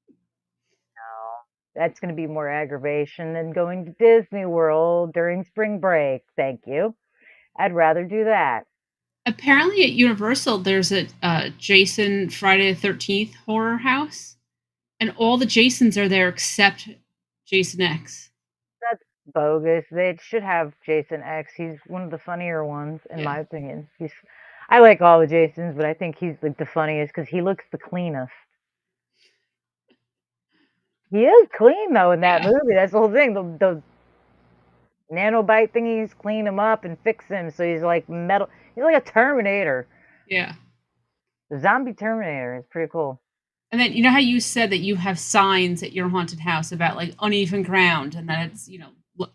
no. That's going to be more aggravation than going to Disney World during spring break. Thank you. I'd rather do that.
Apparently at Universal, there's a Jason Friday the 13th horror house, and all the Jasons are there except Jason X.
That's bogus. They should have Jason X. He's one of the funnier ones, in
Yeah.
my opinion. I like all the Jasons, but I think he's like the funniest because he looks the cleanest. He is clean though in that
Yeah.
movie. That's the whole thing. The nanobite thingies clean him up and fix him, so he's like metal. He's like a Terminator.
Yeah.
The zombie Terminator is pretty cool.
And then you know how you said that you have signs at your haunted house about like uneven ground and that it's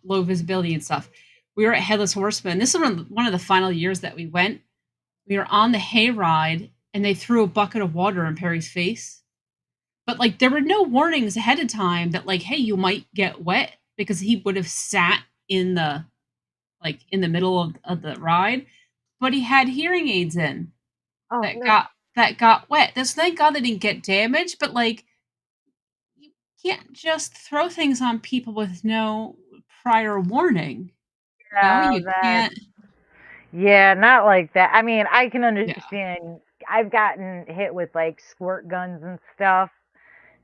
low visibility and stuff. We were at Headless Horseman. This is one of the final years that we went. We were on the hayride and they threw a bucket of water in Perry's face. But like there were no warnings ahead of time that like, hey, you might get wet because he would have sat in the in the middle of the ride. But he had hearing aids in
Oh
that
no,
got wet. That's thank God they didn't get damaged, but like you can't just throw things on people with no prior warning.
no,
You can't.
yeah, not like that. I mean, I can
Yeah.
understand. I've gotten hit with like squirt guns and stuff,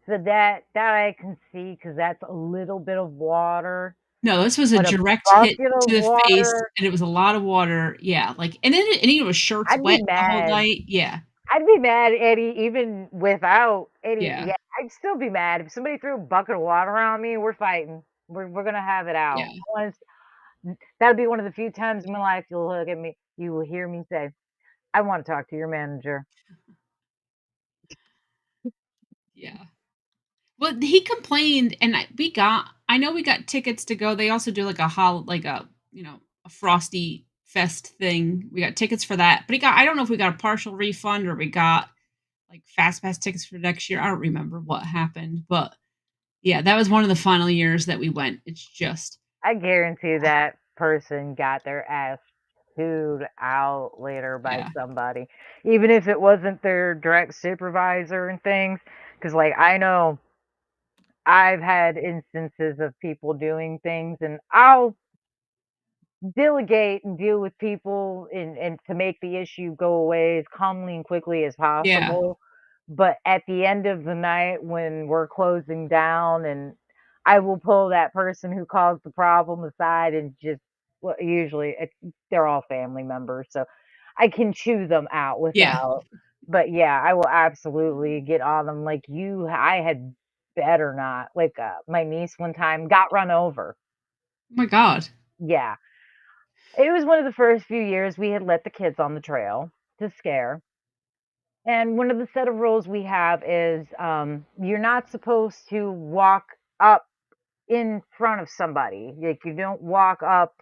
so that I can see because that's a little bit of water,
No, this was a
but a
direct hit
bucket of
to the face,
water,
and it was a lot of water. Yeah, like, and it was shirts
I'd be
wet the whole
mad.
night. Yeah,
I'd be mad, Eddie, even without any.
yeah,
Yeah, I'd still be mad if somebody threw a bucket of water on me. We're fighting. We're gonna have it
yeah,
out. That'd be one of the few times in my life you'll look at me, you will hear me say, "I want to talk to your manager."
yeah. Well, he complained, and we got. I know we got tickets to go. They also do like like a a frosty fest thing. We got tickets for that, but he got. I don't know if we got a partial refund or we got like fast pass tickets for next year. I don't remember what happened, but yeah, that was one of the final years that we went. It's just
I guarantee that person got their ass. chewed out later by
Yeah.
somebody, even if it wasn't their direct supervisor and things. Because, like, I know I've had instances of people doing things, and I'll delegate and deal with people and to make the issue go away as calmly and quickly as
Yeah.
possible. But at the end of the night when we're closing down, and I will pull that person who caused the problem aside and just, well, usually they're all family members, so I can chew them out
Yeah.
without. But yeah, I will absolutely get on them like I had better not. Like, my niece one time got run over.
Oh my god.
Yeah, it was one of the first few years we had let the kids on the trail to scare. And one of the set of rules we have is, you're not supposed to walk up in front of somebody. Like, you don't walk up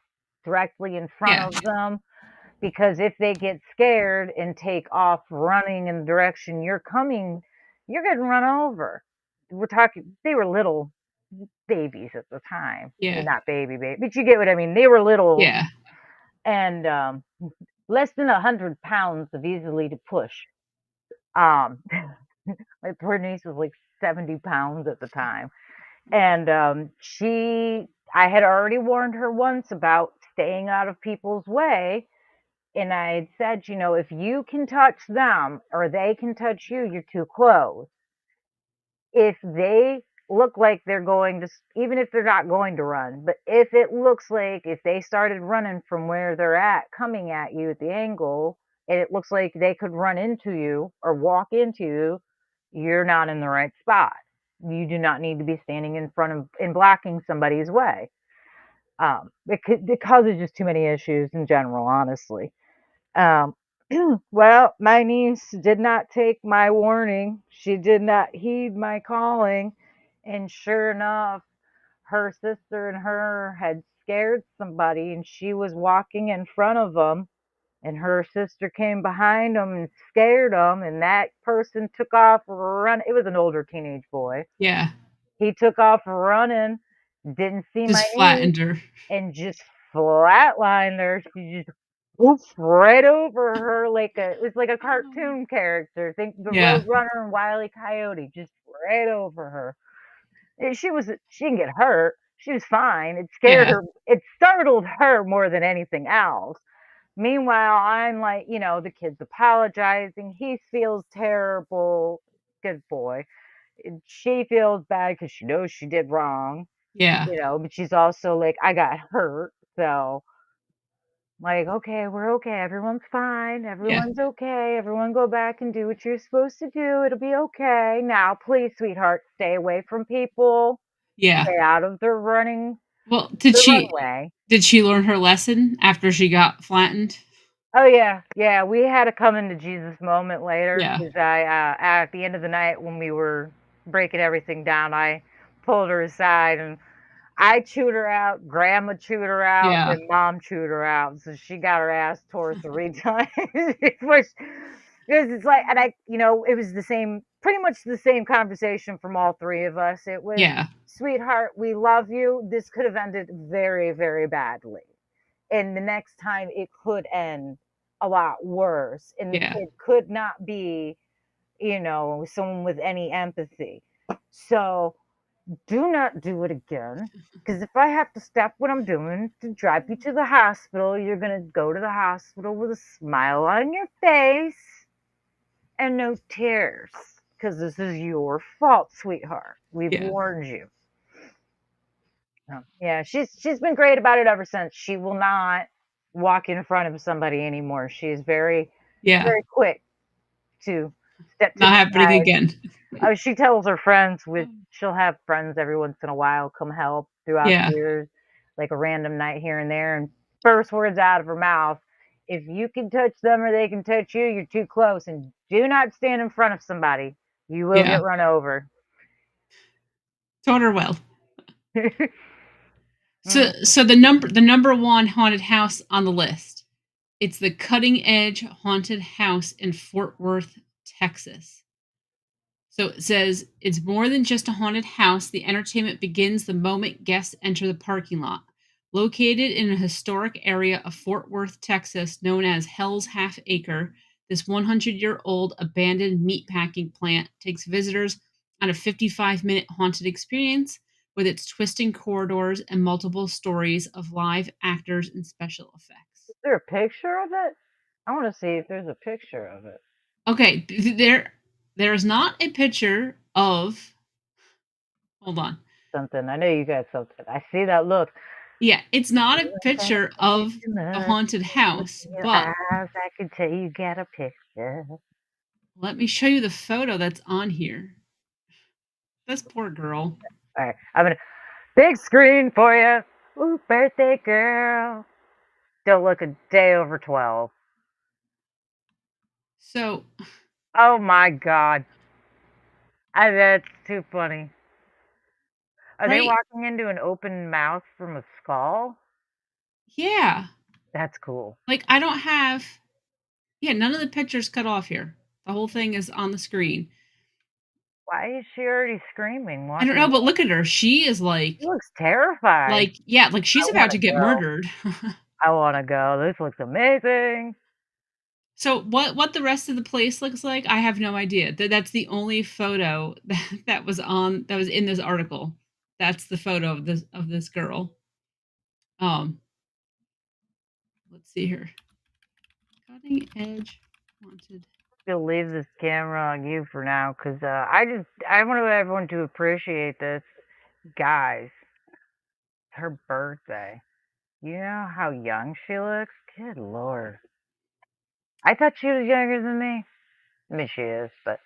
directly in front
Yeah.
of them, because if they get scared and take off running in the direction you're coming, you're getting run over. We're talking, they were little babies at the time. I
Yeah.
mean, not baby, but you get what I mean. They were little,
Yeah.
and less than 100 pounds of easily to push. Um, my poor niece was like 70 pounds at the time. And I had already warned her once about staying out of people's way. And I had said, if you can touch them or they can touch you, you're too close. If they look like they're going to, even if they're not going to run, but if it looks like if they started running from where they're at, coming at you at the angle, and it looks like they could run into you or walk into you, you're not in the right spot. You do not need to be standing in front of and blocking somebody's way. It causes just too many issues in general, honestly. Um, well, my niece did not take my warning. She did not heed my calling. And sure enough, her sister and her had scared somebody, and she was walking in front of them. And her sister came behind them and scared them. And that person took off run. It was an older teenage boy.
Yeah.
He took off running, didn't see my
Just
niece,
flattened her.
and just flatlined her. She just whooped right over her like it was like a cartoon character. Think the
Yeah.
Roadrunner and Wile E. Coyote, just right over her. And she didn't get hurt. She was fine. It scared
Yeah.
her. It startled her more than anything else. Meanwhile, I'm like, the kid's apologizing. He feels terrible. Good boy. And she feels bad because she knows she did wrong,
Yeah.
but she's also like, I got hurt. So, like, okay, we're okay. Everyone's fine.
Yeah.
Everyone's okay. Everyone go back and do what you're supposed to do. It'll be okay. Now, please, sweetheart, stay away from people.
Yeah.
Stay out of
Well, did
the
she
runway.
did she learn her lesson after she got flattened?
Oh yeah, yeah. We had a come into Jesus moment later
Yeah.
because at the end of the night when we were breaking everything down, I pulled her aside and I chewed her out, grandma chewed her out,
Yeah.
and mom chewed her out. So she got her ass tore 3 times. Because it's like, and it was the same, pretty much the same conversation from all three of us. It was,
Yeah.
sweetheart, we love you. This could have ended very, very badly. And the next time it could end a lot worse. And the
Yeah.
kid could not be, someone with any empathy. So do not do it again. Because if I have to stop what I'm doing to drive you to the hospital, you're going to go to the hospital with a smile on your face and no tears. Because this is your fault, sweetheart. We've
Yeah.
warned you. Yeah, she's been great about it ever since. She will not walk in front of somebody anymore. She's very,
Yeah.
very quick to step to
Not
the
happening
side.
again.
Oh, she tells her friends she'll have friends every once in a while come help throughout the
Yeah.
years, like a random night here and there. And first words out of her mouth, if you can touch them or they can touch you, you're too close. And do not stand in front of somebody. You will
Yeah.
get run over.
Taught her well. So
Mm,
so the number one haunted house on the list. It's the Cutting Edge Haunted House in Fort Worth, Texas. So it says it's more than just a haunted house. The entertainment begins the moment guests enter the parking lot. Located in a historic area of Fort Worth, Texas, known as Hell's Half Acre, this 100-year-old abandoned meatpacking plant takes visitors on a 55-minute haunted experience with its twisting corridors and multiple stories of live actors and special effects.
Is there a picture of it? I want to see if there's a picture of it.
Okay, there is not a picture of. Hold on.
Something. I know you got something. I see that look.
Yeah, it's not a
You got
picture of
something
the
look
haunted house,
in your
but
eyes. I can tell you got a picture.
let me show you the photo that's on here. This poor girl.
All right, I'm gonna big screen for you. Ooh, birthday girl. Don't look a day over 12.
So,
Oh my god. That's too funny. Are they
right?
walking into an open mouth from a skull?
Yeah.
That's cool.
Like I don't have yeah, none of the pictures cut off here. The whole thing is on the screen.
Why is she already screaming?
I don't
Walking.
know, but look at her. She is
She looks terrified.
yeah, like
I
she's about
wanna
to get
go.
murdered.
I wanna go. This looks amazing.
So what the rest of the place looks like, I have no idea. That's the only photo that was in this article. That's the photo of this girl. Um, let's see here. Cutting edge haunted.
Still leave this camera on you for now, cause I want everyone to appreciate this. Guys, it's her birthday. You know how young she looks? Good lord. I thought she was younger than me. I mean, she is, but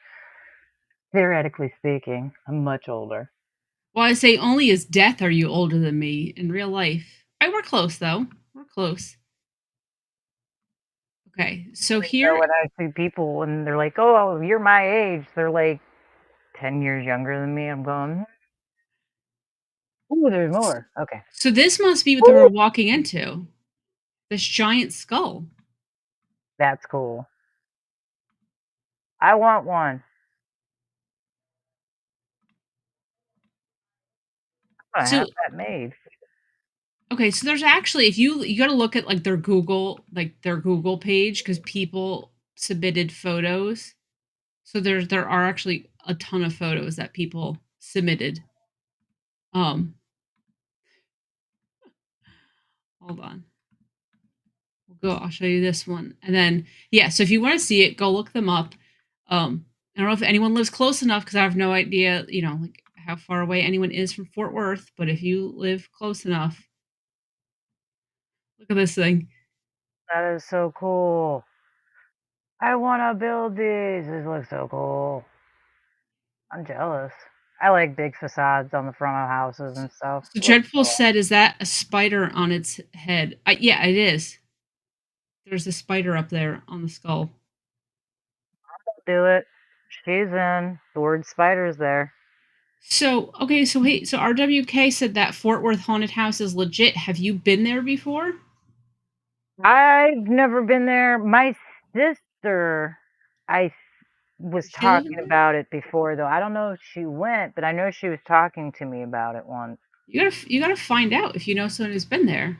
theoretically speaking, I'm much older.
Well, I say only as death are you older than me in real life. We're close though. We're close. Okay, so
So
here
when I see people and they're like, "Oh, you're my age," they're like 10 years younger than me. I'm going, "Ooh, there's more." Okay.
so this must be what
Ooh,
we're walking into. This giant skull.
that's cool. I want one. I'm gonna
So
have that made.
okay, so there's actually if you got to look at their Google page because people submitted photos. So there are actually a ton of photos that people submitted. Um, hold on. We'll go. I'll show you this one, and then yeah. So if you want to see it, go look them up. I don't know if anyone lives close enough because I have no idea, like how far away anyone is from Fort Worth. But if you live close enough, look at this thing.
That is so cool. I wanna build these. This looks so cool. I'm jealous. I like big facades on the front of houses and stuff.
So
Looks
Dreadful
cool.
said, "Is that a spider on its head?" Yeah, it is. There's a spider up there on the skull.
Do it. She's in. The word spider's there.
So okay, so wait, so RWK said that Fort Worth haunted house is legit. Have you been there before?
I've never been there. My sister, I was
Does she live in
talking
there?
about it before, though. I don't know if she went, but I know she was talking to me about it once.
You gotta find out if you know someone who's been there.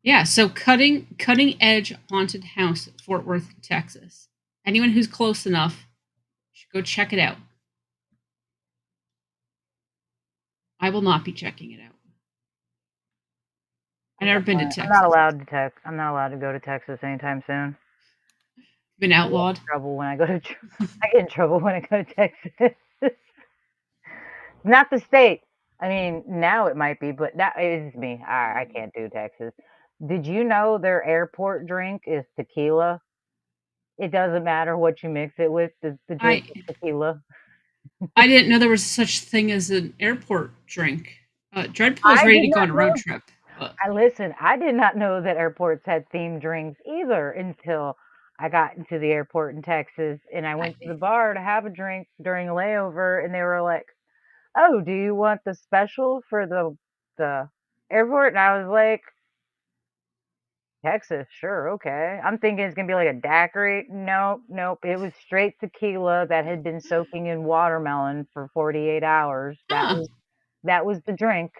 Yeah, so cutting edge haunted house, Fort Worth, Texas. Anyone who's close enough should go check it out. I will not be checking it out. I've never been to
I'm not
Texas.
allowed to I'm not allowed to go to Texas anytime soon.
Been
I get in
outlawed.
trouble when I go to. I get in trouble when I go to Texas. Not the state. I mean, now it might be, but that is me. I can't do Texas. Did you know their airport drink is tequila? It doesn't matter what you mix it with. The drink
I
is tequila.
I didn't know there was such thing as an airport drink. Dreadpool is
I
ready
did
to go
not
on a road
know.
trip, but
I listen. I did not know that airports had themed drinks either until I got into the airport in Texas, and I
I,
went to the bar to have a drink during a layover, and they were like, "Oh, do you want the special for the airport?" And I was like, "Texas, sure, okay." I'm thinking it's gonna be like a daiquiri. Nope, nope. It was straight tequila that had been soaking in watermelon for 48 hours.
huh.
That was the drink,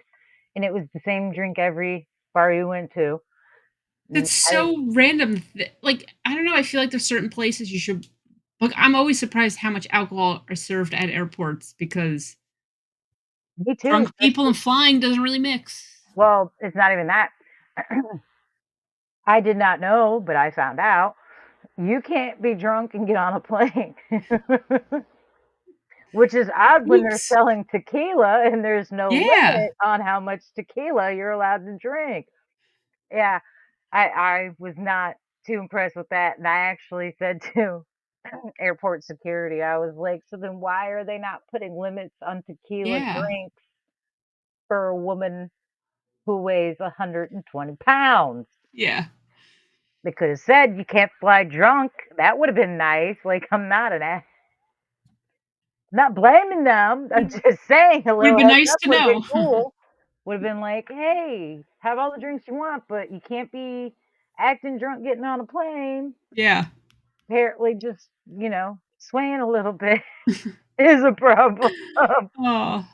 and it was the same drink every bar you went to.
That's
I didn't,
so random. Like, I don't know. I feel like there's certain places you should. Like, I'm always surprised how much alcohol are served at airports because
me too.
drunk people
Especially,
and flying doesn't really mix.
well, it's not even that. I did not know, but I found out you can't be drunk and get on a plane. Which is odd when they're
Oops.
selling tequila and there's no
Yeah.
limit on how much tequila you're allowed to drink. Yeah, I was not too impressed with that, and I actually said to airport security, I was like, "So then why are they not putting limits on tequila
Yeah.
drinks for a woman who weighs 120 pounds?"
Yeah.
They could have said, "You can't fly drunk." That would have been nice. Like, I'm not an ass. Not blaming them. I'm just saying a
Would have
little
been
heads
nice
up
to
would have
know.
been cool. Would have been like, "Hey, have all the drinks you want, but you can't be acting drunk getting on a plane."
Yeah.
Apparently just, swaying a little bit is a problem. No
Oh.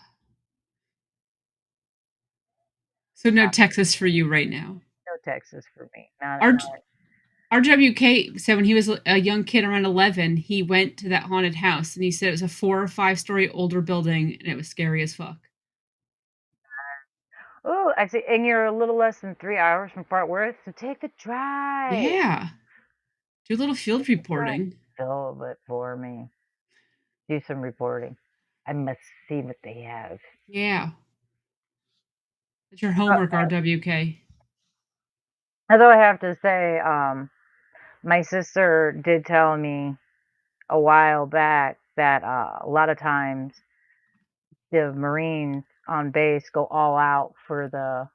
So no Texas for you right now.
Texas for me. Not
Our RWK said when he was a young kid around 11, he went to that haunted house and he said it was a 4 or 5 story older building and it was scary as fuck.
oh, I see, and you're a little less than 3 hours from Fort Worth, so take the drive.
Yeah. Do a little
Take
field
the drive.
reporting.
Fill it for me. Do some reporting. I must see what they have.
Yeah. That's your homework, RWK.
Although I have to say, my sister did tell me a while back that a lot of times the Marines on base go all out for the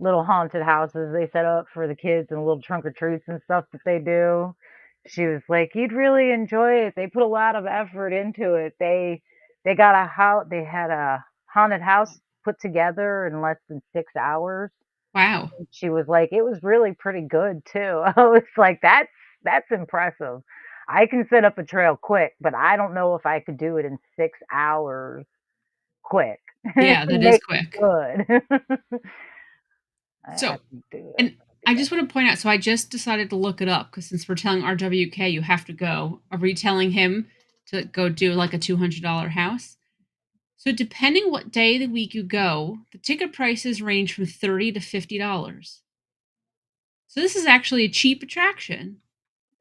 little haunted houses they set up for the kids and little trunk or treats and stuff that they do. She was like, "You'd really enjoy it. They put a lot of effort into it. They got a house. They had a haunted house put together in less than 6 hours."
Wow.
She was like, "It was really pretty good too." I was like, "That's impressive. I can set up a trail quick, but I don't know if I could do it in 6 hours quick to
Yeah, that is
make it
quick.
good." I
So,
can do it.
and I just want to point out, so I just decided to look it up because since we're telling RWK you have to go, are we telling him to go do like a $200 house? So depending what day of the week you go, the ticket prices range from $30 to $50. So this is actually a cheap attraction.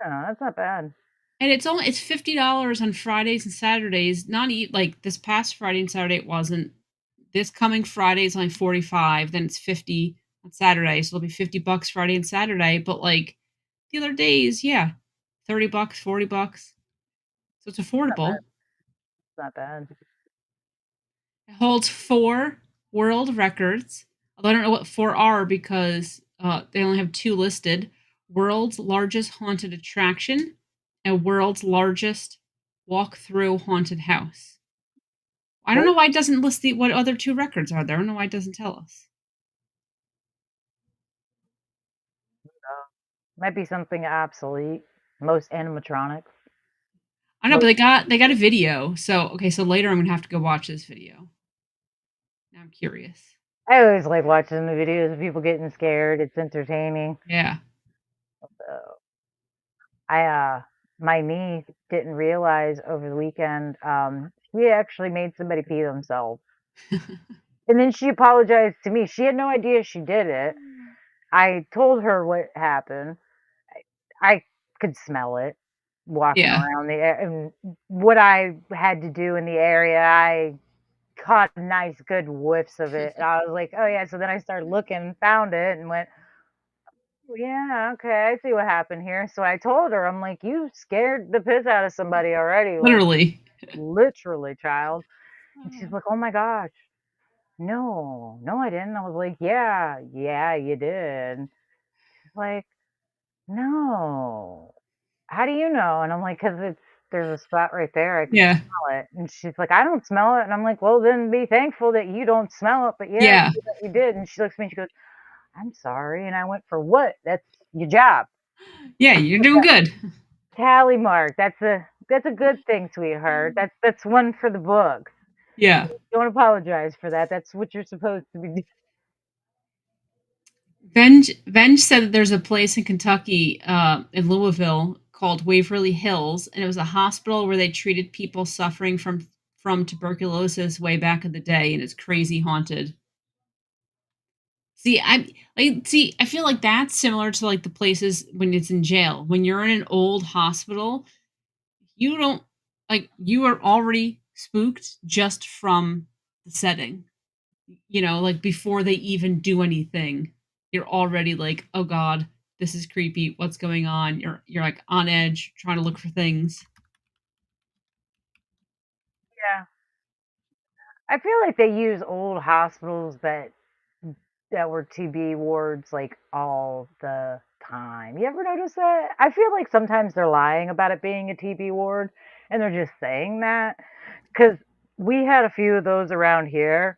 Yeah, that's not bad.
And it's $50 on Fridays and Saturdays. Not like this past Friday and Saturday it wasn't. This coming Friday is only 45, then it's 50 on Saturday. So it'll be $50 Friday and Saturday. But like the other days, yeah, $30, $40. So it's
Not bad.
affordable.
It's not bad.
It holds 4 world records. Although I don't know what 4 are because they only have 2 listed. World's largest haunted attraction and world's largest walk-through haunted house. I don't
Cool.
know why it doesn't list the what other 2 records are there. I don't know why it doesn't tell us.
Might be something obsolete. Most animatronics.
I know, but
Most
they got a video. So okay, so later I'm gonna have to go watch this video. Now I'm curious.
I always like watching the videos of people getting scared. It's entertaining.
Yeah.
So I my niece didn't realize over the weekend, she actually made somebody pee themselves. And then she apologized to me. She had no idea she did it. I told her what happened. I could smell it walking
Yeah.
around the and what I had to do in the area. I caught nice good whiffs of it. And I was like, "Oh yeah." So then I started looking, found it, and went, "Oh, yeah, okay, I see what happened here." So I told her, I'm like, "You scared the piss out of somebody already, like
Literally.
literally, child." And she's like, "Oh my gosh, no, no, I didn't." I was like, "Yeah, yeah, you did." She's like, "No. How do you know?" And I'm like, "'Cause there's a spot right there, I can
Yeah.
smell it." And she's like, "I don't smell it." And I'm like, "Well, then be thankful that you don't smell it, but yeah,
Yeah.
see that you did." And she looks at me and she goes, "I'm sorry." And I went, "For what? That's your job."
Yeah, you're doing good.
Tally mark. That's a good thing, sweetheart. That's one for the books.
Yeah.
Don't apologize for that. That's what you're supposed to be doing.
Venge said that there's a place in Kentucky, in Louisville called Waverly Hills, and it was a hospital where they treated people suffering from tuberculosis way back in the day, and it's crazy haunted. I feel like that's similar to like the places when it's in jail. When you're in an old hospital, you don't you are already spooked just from the setting. Like before they even do anything, you're already like, "Oh god, this is creepy. What's going on?" You're like on edge trying to look for things.
Yeah. I feel like they use old hospitals that were TB wards like all the time. You ever notice that? I feel like sometimes they're lying about it being a TB ward and they're just saying that because we had a few of those around here,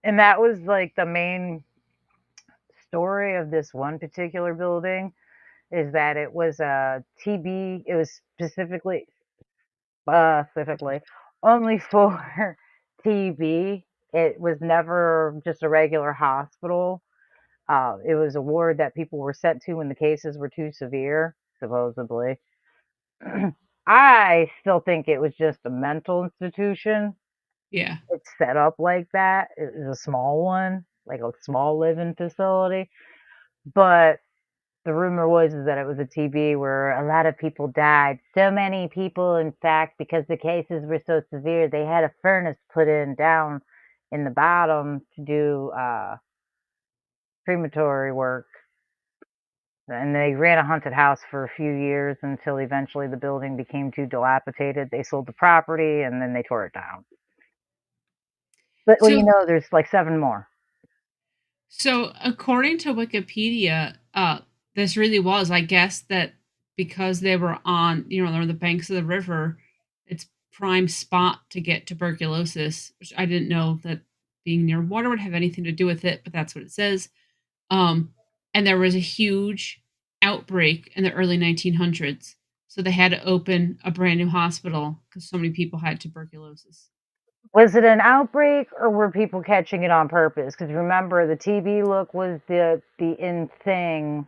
and that was like the main story of this one particular building is that it was a TB. It was specifically only for TB. It was never just a regular hospital. It was a ward that people were sent to when the cases were too severe, supposedly. I still think it was just a mental institution.
Yeah.
It's set up like that. It was a small one, like a small living facility. But the rumor was is that it was a TB where a lot of people died. So many people, in fact, because the cases were so severe, they had a furnace put in down in the bottom to do crematory work. And they ran a haunted house for a few years until eventually the building became too dilapidated. They sold the property and then they tore it down. But well,
So
there's like seven more.
So, according to Wikipedia, this really was, I guess, that because they were they're on the banks of the river, it's prime spot to get tuberculosis, which I didn't know that being near water would have anything to do with it, but that's what it says. Um, and there was a huge outbreak in the early 1900s, so they had to open a brand new hospital because so many people had tuberculosis.
Was it an outbreak or were people catching it on purpose? Because remember, the TB look was the in thing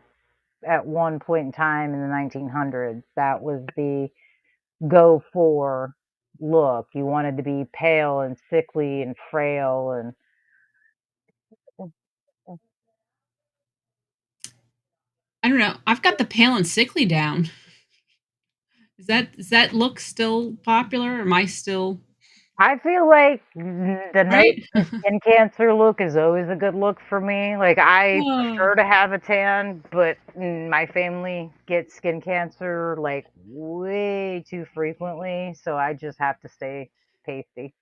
at one point in time in the 1900s. That was the go for look. You wanted to be pale and sickly and frail and
I don't know. I've got the pale and sickly down. Is that look still popular? Or am I still
I feel like the nice
right?
the skin cancer look is always a good look for me. Like, I
Oh,
prefer to have a tan, but my family gets skin cancer like way too frequently, so I just have to stay pasty.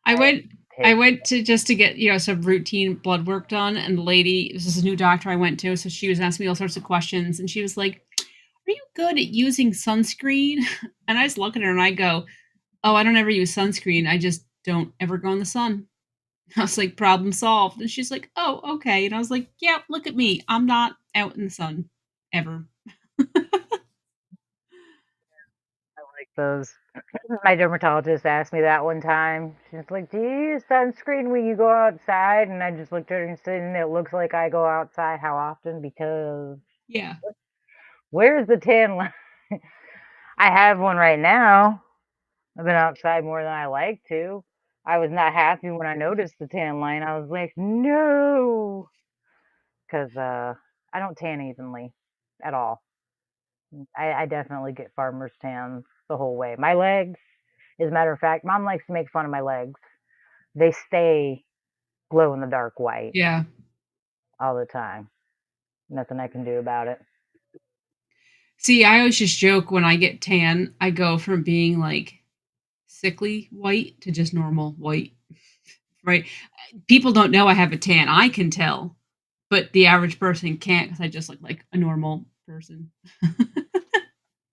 I
I
went I
pick.
went to just to get, some routine blood work done, and the lady, this is a new doctor I went to, so she was asking me all sorts of questions, and she was like, "Are you good at using sunscreen?" And I just look at her and I go, "Oh, I don't ever use sunscreen. I just don't ever go in the sun." I was like, "Problem solved." And she's like, "Oh, okay." And I was like, "Yeah, look at me. I'm not out in the sun ever."
I like those. My dermatologist asked me that one time. She's like, "Do you use sunscreen when you go outside?" And I just looked at her and said, "And it looks like I go outside. How often? Because
Yeah.
where's the tan line?" I have one right now. I've been outside more than I like to. I was not happy when I noticed the tan line. I was like, "No," because I don't tan evenly at all. I definitely get farmer's tans the whole way. My legs, as a matter of fact, mom likes to make fun of my legs. They stay glow in the dark white
Yeah.
all the time. Nothing I can do about it.
See, I always just joke when I get tan, I go from being like sickly white to just normal white, right? People don't know I have a tan. I can tell, but the average person can't because I just look like a normal person.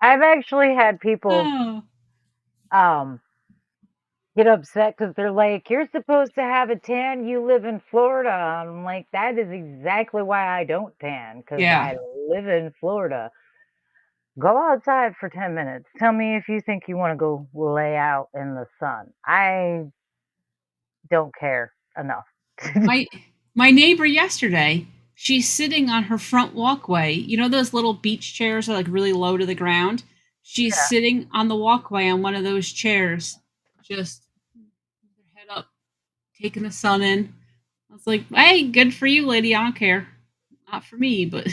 I've actually had people
Oh,
um get upset because they're like, "You're supposed to have a tan, you live in Florida." I'm like, "That is exactly why I don't tan, because
yeah.
I live in Florida." Go outside for 10 minutes. Tell me if you think you want to go lay out in the sun. I don't care enough.
My my neighbor yesterday, She's sitting on her front walkway. You know those little beach chairs are like really low to the ground? She's
Yeah.
sitting on the walkway on one of those chairs, just with her head up, taking the sun in. I was like, hey, good for you, lady. I don't care. Not for me, but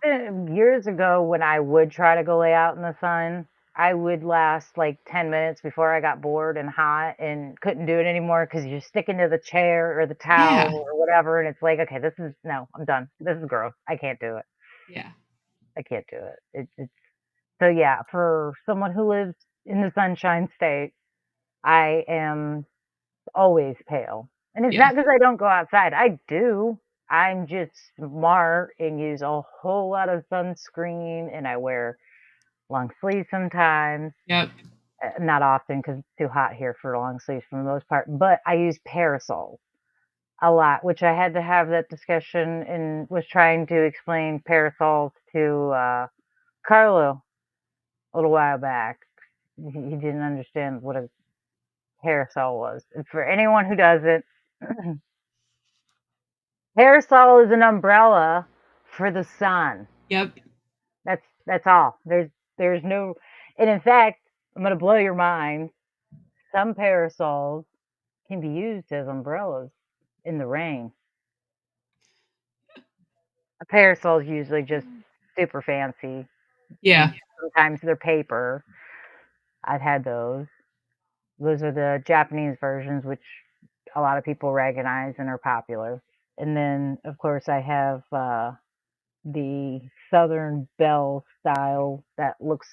Even years ago when I would try to go lay out in the sun, I would last like 10 minutes before I got bored and hot and couldn't do it anymore because you're sticking to the chair or the towel
yeah,
or whatever. And it's like, okay, this is, no, I'm done. This is gross. I can't do it.
yeah,
I can't do it. It's so yeah, for someone who lives in the Sunshine State, I am always pale. And it's
yeah,
not because I don't go outside. I do. I'm just smart and use a whole lot of sunscreen, and I wear long sleeves sometimes.
yep,
Not often because it's too hot here for long sleeves for the most part. But I use parasols a lot, which I had to have that discussion and was trying to explain parasols to Carlo a little while back. He didn't understand what a parasol was. And for anyone who doesn't, parasol is an umbrella for the sun.
yep.
That's all. There's no, and in fact, I'm gonna blow your mind. Some parasols can be used as umbrellas in the rain. A parasol is usually just super fancy, and
Yeah.
sometimes they're paper. I've had those. Those are the Japanese versions, which a lot of people recognize and are popular. And then, of course, I have the Southern Belle style that looks.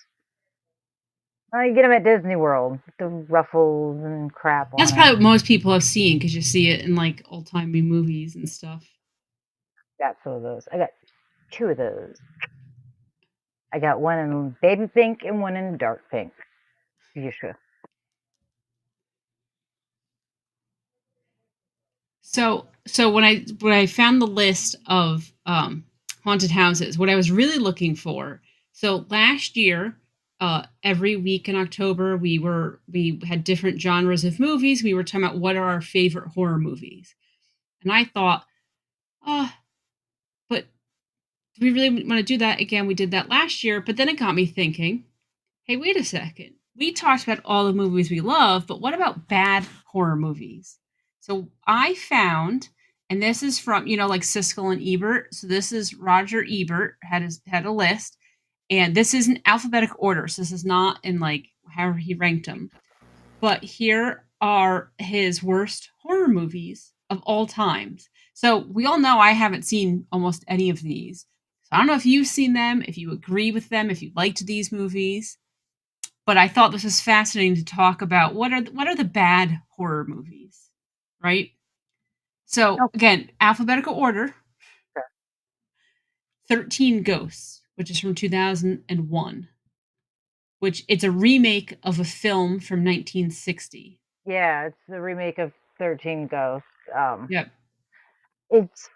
You get them at Disney World, the ruffles and crap
That's
on it.
probably what most people have seen because you see it in like old timey movies and stuff.
Got two of those. I got two of those. I got one in baby pink and one in dark pink. Usually.
So when I found the list of haunted houses, what I was really looking for. So last year, every week in October, we had different genres of movies. We were talking about what are our favorite horror movies, and I thought, oh, but do we really want to do that again? We did that last year, but then it got me thinking. Hey, wait a second. We talked about all the movies we love, but what about bad horror movies? So I found, and this is from, like Siskel and Ebert. So this is Roger Ebert had a list, and this is in alphabetic order. So this is not in like however he ranked them. But here are his worst horror movies of all times. So we all know I haven't seen almost any of these. So I don't know if you've seen them, if you agree with them, if you liked these movies, but I thought this was fascinating to talk about what are the bad horror movies, right? So
Okay.
again, alphabetical order. 13 Ghosts, which is from 2001, which it's a remake of a film from 1960.
Yeah, it's the remake of 13 Ghosts.
Yep.
It's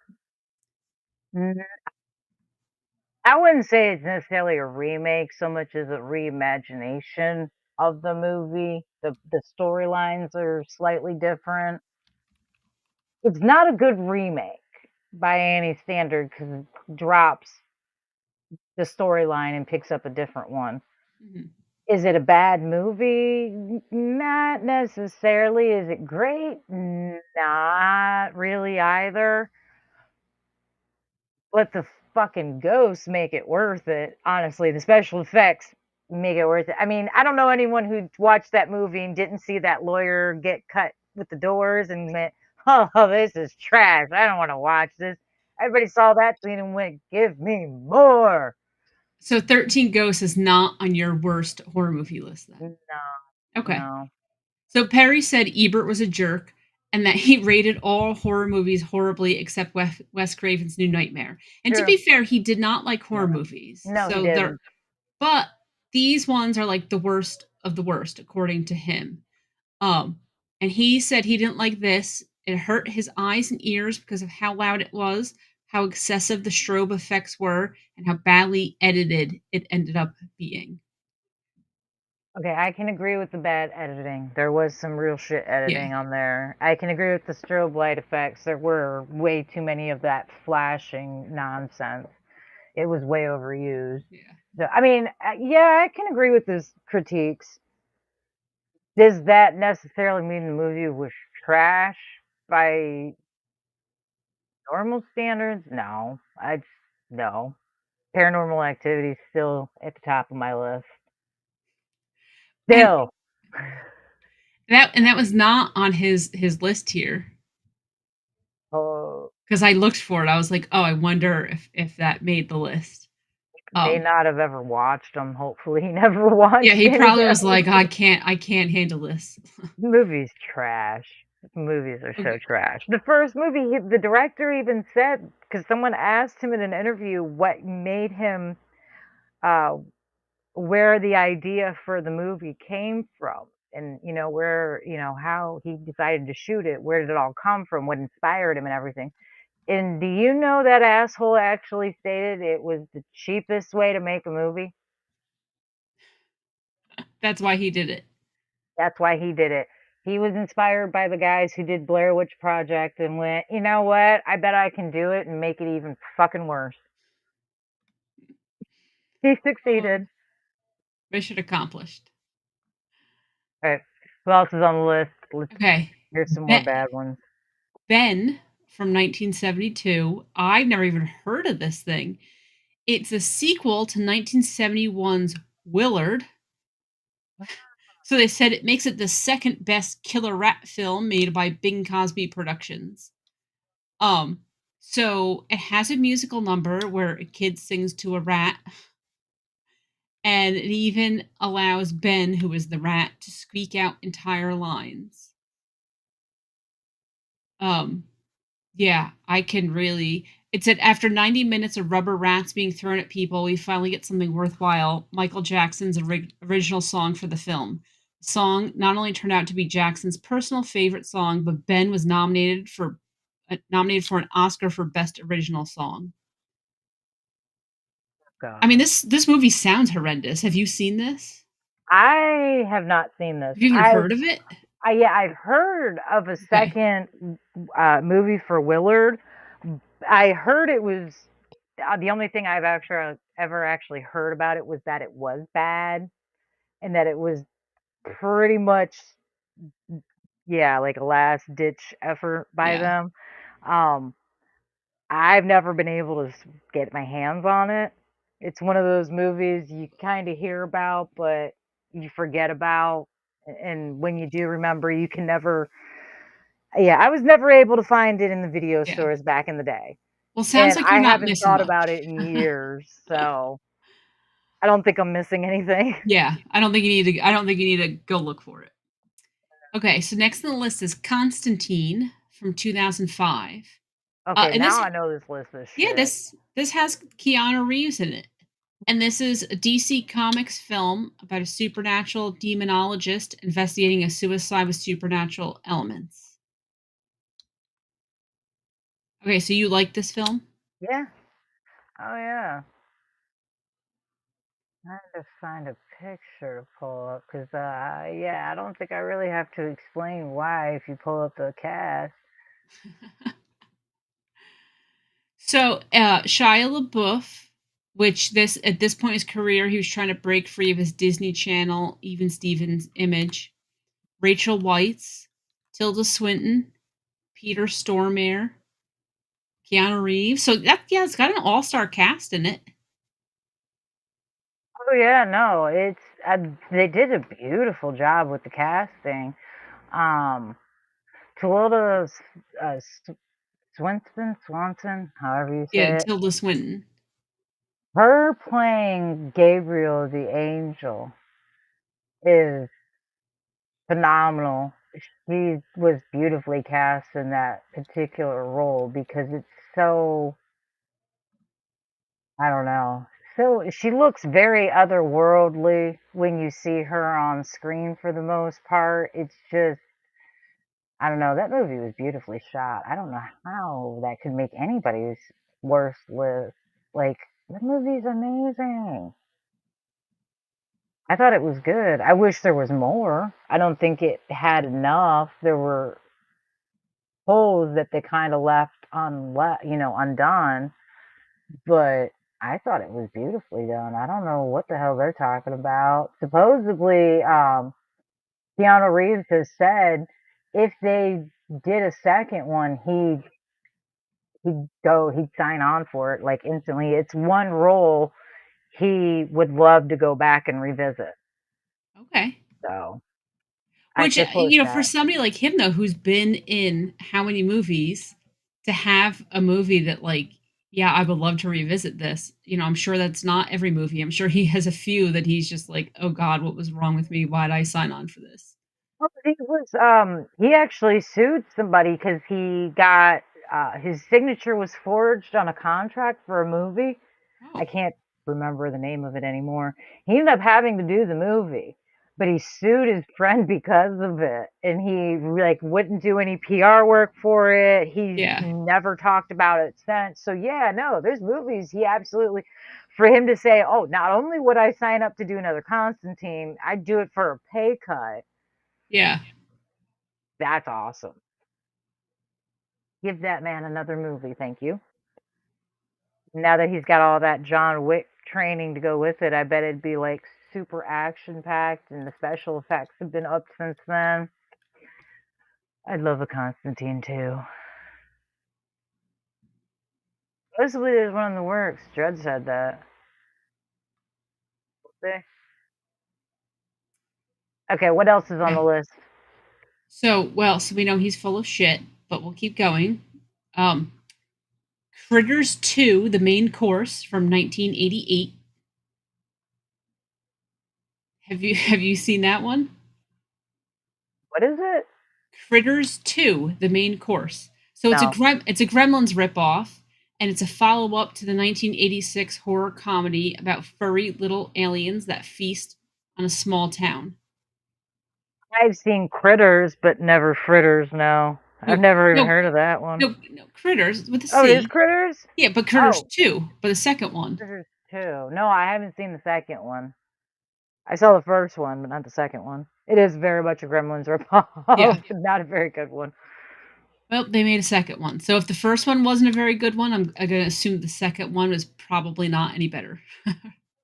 I wouldn't say it's necessarily a remake so much as a reimagination of the movie. The storylines are slightly different. It's not a good remake by any standard because it drops the storyline and picks up a different one.
Mhm.
Is it a bad movie? Not necessarily. Is it great? Not really either. Let the fucking ghosts make it worth it. Honestly, the special effects make it worth it. I mean, I don't know anyone who watched that movie and didn't see that lawyer get cut with the doors and went, "Oh, this is trash. I don't want to watch this." Everybody saw that scene and went, "Give me more."
So 13 Ghosts is not on your worst horror movie list then.
No,
Okay.
no.
So Perry said Ebert was a jerk and that he rated all horror movies horribly except Wes Craven's New Nightmare. And to
True.
be fair, he did not like
No,
horror movies.
no, he
So they're
didn't.
but these ones are like the worst of the worst according to him. And he said he didn't like this. It hurt his eyes and ears because of how loud it was, how excessive the strobe effects were, and how badly edited it ended up being.
Okay, I can agree with the bad editing. There was some real shit
Yeah.
editing on there. I can agree with the strobe light effects. There were way too many of that flashing nonsense. It was way overused.
Yeah.
So, I mean, yeah, I can agree with his critiques. Does that necessarily mean the movie was trash by normal standards? No. No. Paranormal Activity is still at the top of my list.
And
Still.
that was not on his list here
Oh,
because I looked for it. I was like, oh, I wonder if that made the list.
may
Um,
not have ever watched them. Hopefully, he never
yeah,
watched
he
any
probably
of
was
those.
like, I can't handle this.
The movie's trash. Movies are so
Okay.
trash. The first movie, the director even said, because someone asked him in an interview what made him, uh, where the idea for the movie came from, and where, how he decided to shoot it, where did it all come from, what inspired him, and everything. And do you know that asshole actually stated it was the cheapest way to make a movie?
That's why he did it.
That's why he did it. He was inspired by the guys who did Blair Witch Project and went, "You know what? I bet I can do it and make it even fucking worse." He
Oh,
succeeded.
mission accomplished.
All right. Who else is on the list? Let's
Okay.
here's some more
Ben,
bad ones.
Ben from 1972. I've never even heard of this thing. It's a sequel to 1971's Willard. So they said it makes it the second best killer rat film made by Bing Cosby Productions. Um, so it has a musical number where a kid sings to a rat, and it even allows Ben, who is the rat, to squeak out entire lines. Um, yeah, I can really. It said after 90 minutes of rubber rats being thrown at people, we finally get something worthwhile. Michael Jackson's original song for the film. The song not only turned out to be Jackson's personal favorite song, but Ben was nominated for an Oscar for Best Original Song. I mean,
God.
this movie sounds horrendous. Have you seen this?
I have not seen this.
Have you even heard of it?
Yeah, I've heard of a
Okay.
second movie for Willard. I heard it was the only thing I've actually ever actually heard about it was that it was bad and that it was pretty much, yeah, like a last ditch effort by
Yeah.
them. Um, I've never been able to get my hands on it. It's one of those movies you kind of hear about, but you forget about. And when you do remember, you can never, yeah, I was never able to find it in the video
Yeah.
stores back in the day.
Well, sounds
And
like you're
I
not
haven't
missing
thought about
much.
it in years, so I don't think I'm missing anything.
Yeah, I don't think you need to go look for it. Okay, so next on the list is Constantine from 2005.
Okay,
And
now
this
I know this list is
yeah,
shit.
this has Keanu Reeves in it. And this is a DC Comics film about a supernatural demonologist investigating a suicide with supernatural elements. Okay, so you like this film?
Yeah. Oh, yeah. I had to find a picture to pull up because, yeah, I don't think I really have to explain why if you pull up the cast.
So, Shia LaBeouf, which this at this point in his career, he was trying to break free of his Disney Channel, Even Stevens image. Rachel Weisz, Tilda Swinton, Peter Stormare, Keanu Reeves. So that yeah, it's got an all-star cast in it.
Oh, yeah, no, they did a beautiful job with the casting. Um, Tilda Swanson, however you
Yeah,
say it,
Tilda Swinton.
her playing Gabriel the angel is phenomenal. She was beautifully cast in that particular role because it's so, I don't know. So she looks very otherworldly when you see her on screen for the most part. It's just, I don't know. That movie was beautifully shot. I don't know how that could make anybody's worst list. Like, that movie's amazing. I thought it was good. I wish there was more. I don't think it had enough. There were holes that they kind of left undone, but I thought it was beautifully done. I don't know what the hell they're talking about. Supposedly, Keanu Reeves has said if they did a second one, he'd sign on for it like instantly. It's one role he would love to go back and revisit.
Okay.
So I
Which,
support
for
that.
somebody like him though, who's been in how many movies, to have a movie that like, yeah, I would love to revisit this. I'm sure that's not every movie. I'm sure he has a few that he's just like, oh God, what was wrong with me? Why did I sign on for this?
Well, he actually sued somebody because he got his signature was forged on a contract for a movie. I
Oh,
can't remember the name of it anymore. He ended up having to do the movie, but he sued his friend because of it, and he like wouldn't do any PR work for it. He's
yeah.
never talked about it since. So yeah, no, there's movies he absolutely for him to say, "Oh, not only would I sign up to do another Constantine, I'd do it for a pay cut."
Yeah.
That's awesome. Give that man another movie, thank you. Now that he's got all that John Wick training to go with it, I bet it'd be like super action packed and the special effects have been up since then. I'd love a Constantine too. Supposedly there's one in the works. Judd said that. Okay, what else is on the
Okay.
list?
So we know he's full of shit, but we'll keep going. Um, Critters 2, the main course from 1988. Have you seen that one?
What is it?
Critters 2, the main course. So it's a
No.
it's a Gremlins ripoff, and it's a follow up to the 1986 horror comedy about furry little aliens that feast on a small town.
I've seen Critters, but never Fritters, no. I've
No,
never even
no,
heard of that one.
no, Critters with a
Oh, it is
C.
Critters?
Yeah, but Critters
Oh,
2, but the second one.
Critters 2. No, I haven't seen the second one. I saw the first one, but not the second one. It is very much a Gremlins ripoff,
Yeah.
but not a very good one.
Well, they made a second one. So if the first one wasn't a very good one, I'm going to assume the second one was probably not any better.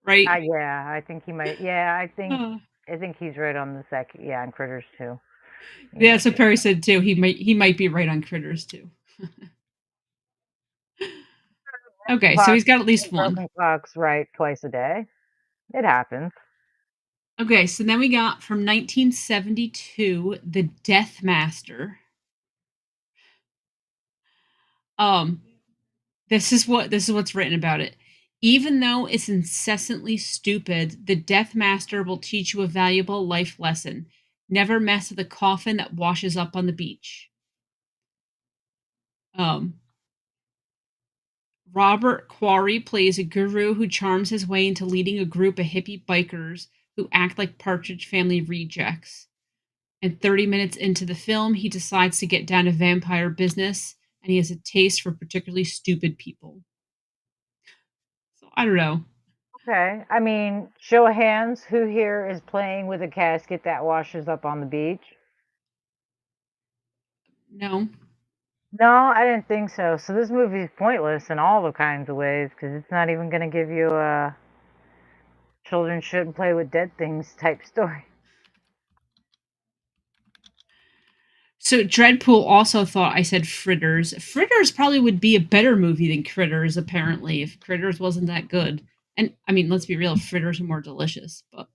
Right?
Yeah, I think he might. Yeah,
Uh,
I think he's right on the second. Yeah, on Critters too. He
yeah,
might
so
be.
Perry said too. He might be right on Critters too. Okay, so
Clock,
he's got at least one.
broken clocks right twice a day. It happens.
Okay, so then we got from 1972, The Death Master. Um, this is what's written about it. Even though it's incessantly stupid, the Death Master will teach you a valuable life lesson. Never mess with a coffin that washes up on the beach. Um, Robert Quarry plays a guru who charms his way into leading a group of hippie bikers who act like Partridge Family rejects. And 30 minutes into the film, he decides to get down to vampire business, and he has a taste for particularly stupid people. So I don't know.
Okay. I mean, show of hands. Who here is playing with a casket that washes up on the beach?
No.
No, I didn't think so. So this movie is pointless in all the kinds of ways because it's not even going to give you a children shouldn't play with dead things type story.
So Dreadpool also thought I said Fritters. Fritters probably would be a better movie than Critters, apparently, if Critters wasn't that good. And I mean, let's be real, Fritters are more delicious. But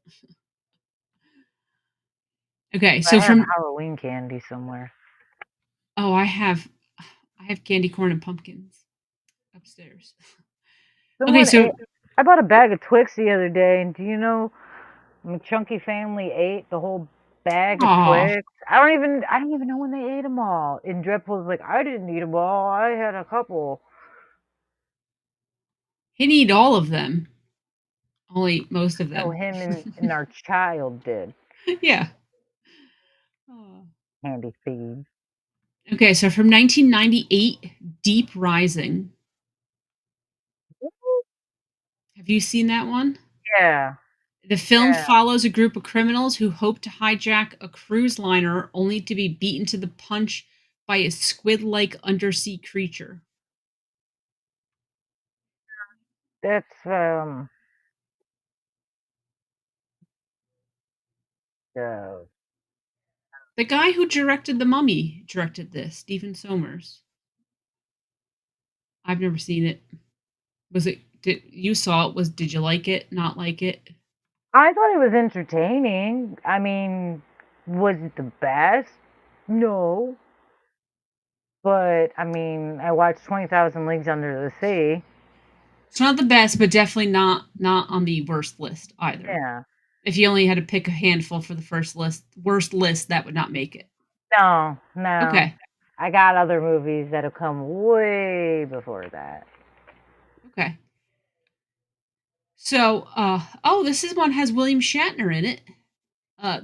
okay,
I
so
have
from
Halloween candy somewhere.
oh, I have candy corn and pumpkins upstairs. Okay,
Someone
so
ate. I bought a bag of Twix the other day, and do you know my chunky family ate the whole bag of
aw,
Twix? I don't even know when they ate them all. And Dreadpool's like, I didn't eat them all. I had a couple.
he need all of them. Only most of
No,
them.
him and our child did.
Yeah. Aw.
Candy feed.
Okay, so from 1998, Deep Rising. Have you seen that one?
Yeah.
The film
Yeah.
follows a group of criminals who hope to hijack a cruise liner only to be beaten to the punch by a squid like undersea creature.
That's uh,
The guy who directed The Mummy directed this, Stephen Sommers. I've never seen it. Was it did you saw it? Did you like it? Not like it?
I thought it was entertaining. I mean, was it the best? No. But I mean, I watched 20,000 Leagues Under the Sea.
It's not the best, but definitely not on the worst list either.
Yeah.
If you only had to pick a handful for the worst list, that would not make it.
No, no.
Okay.
I got other movies that have come way before that.
Okay. So, this is one has William Shatner in it.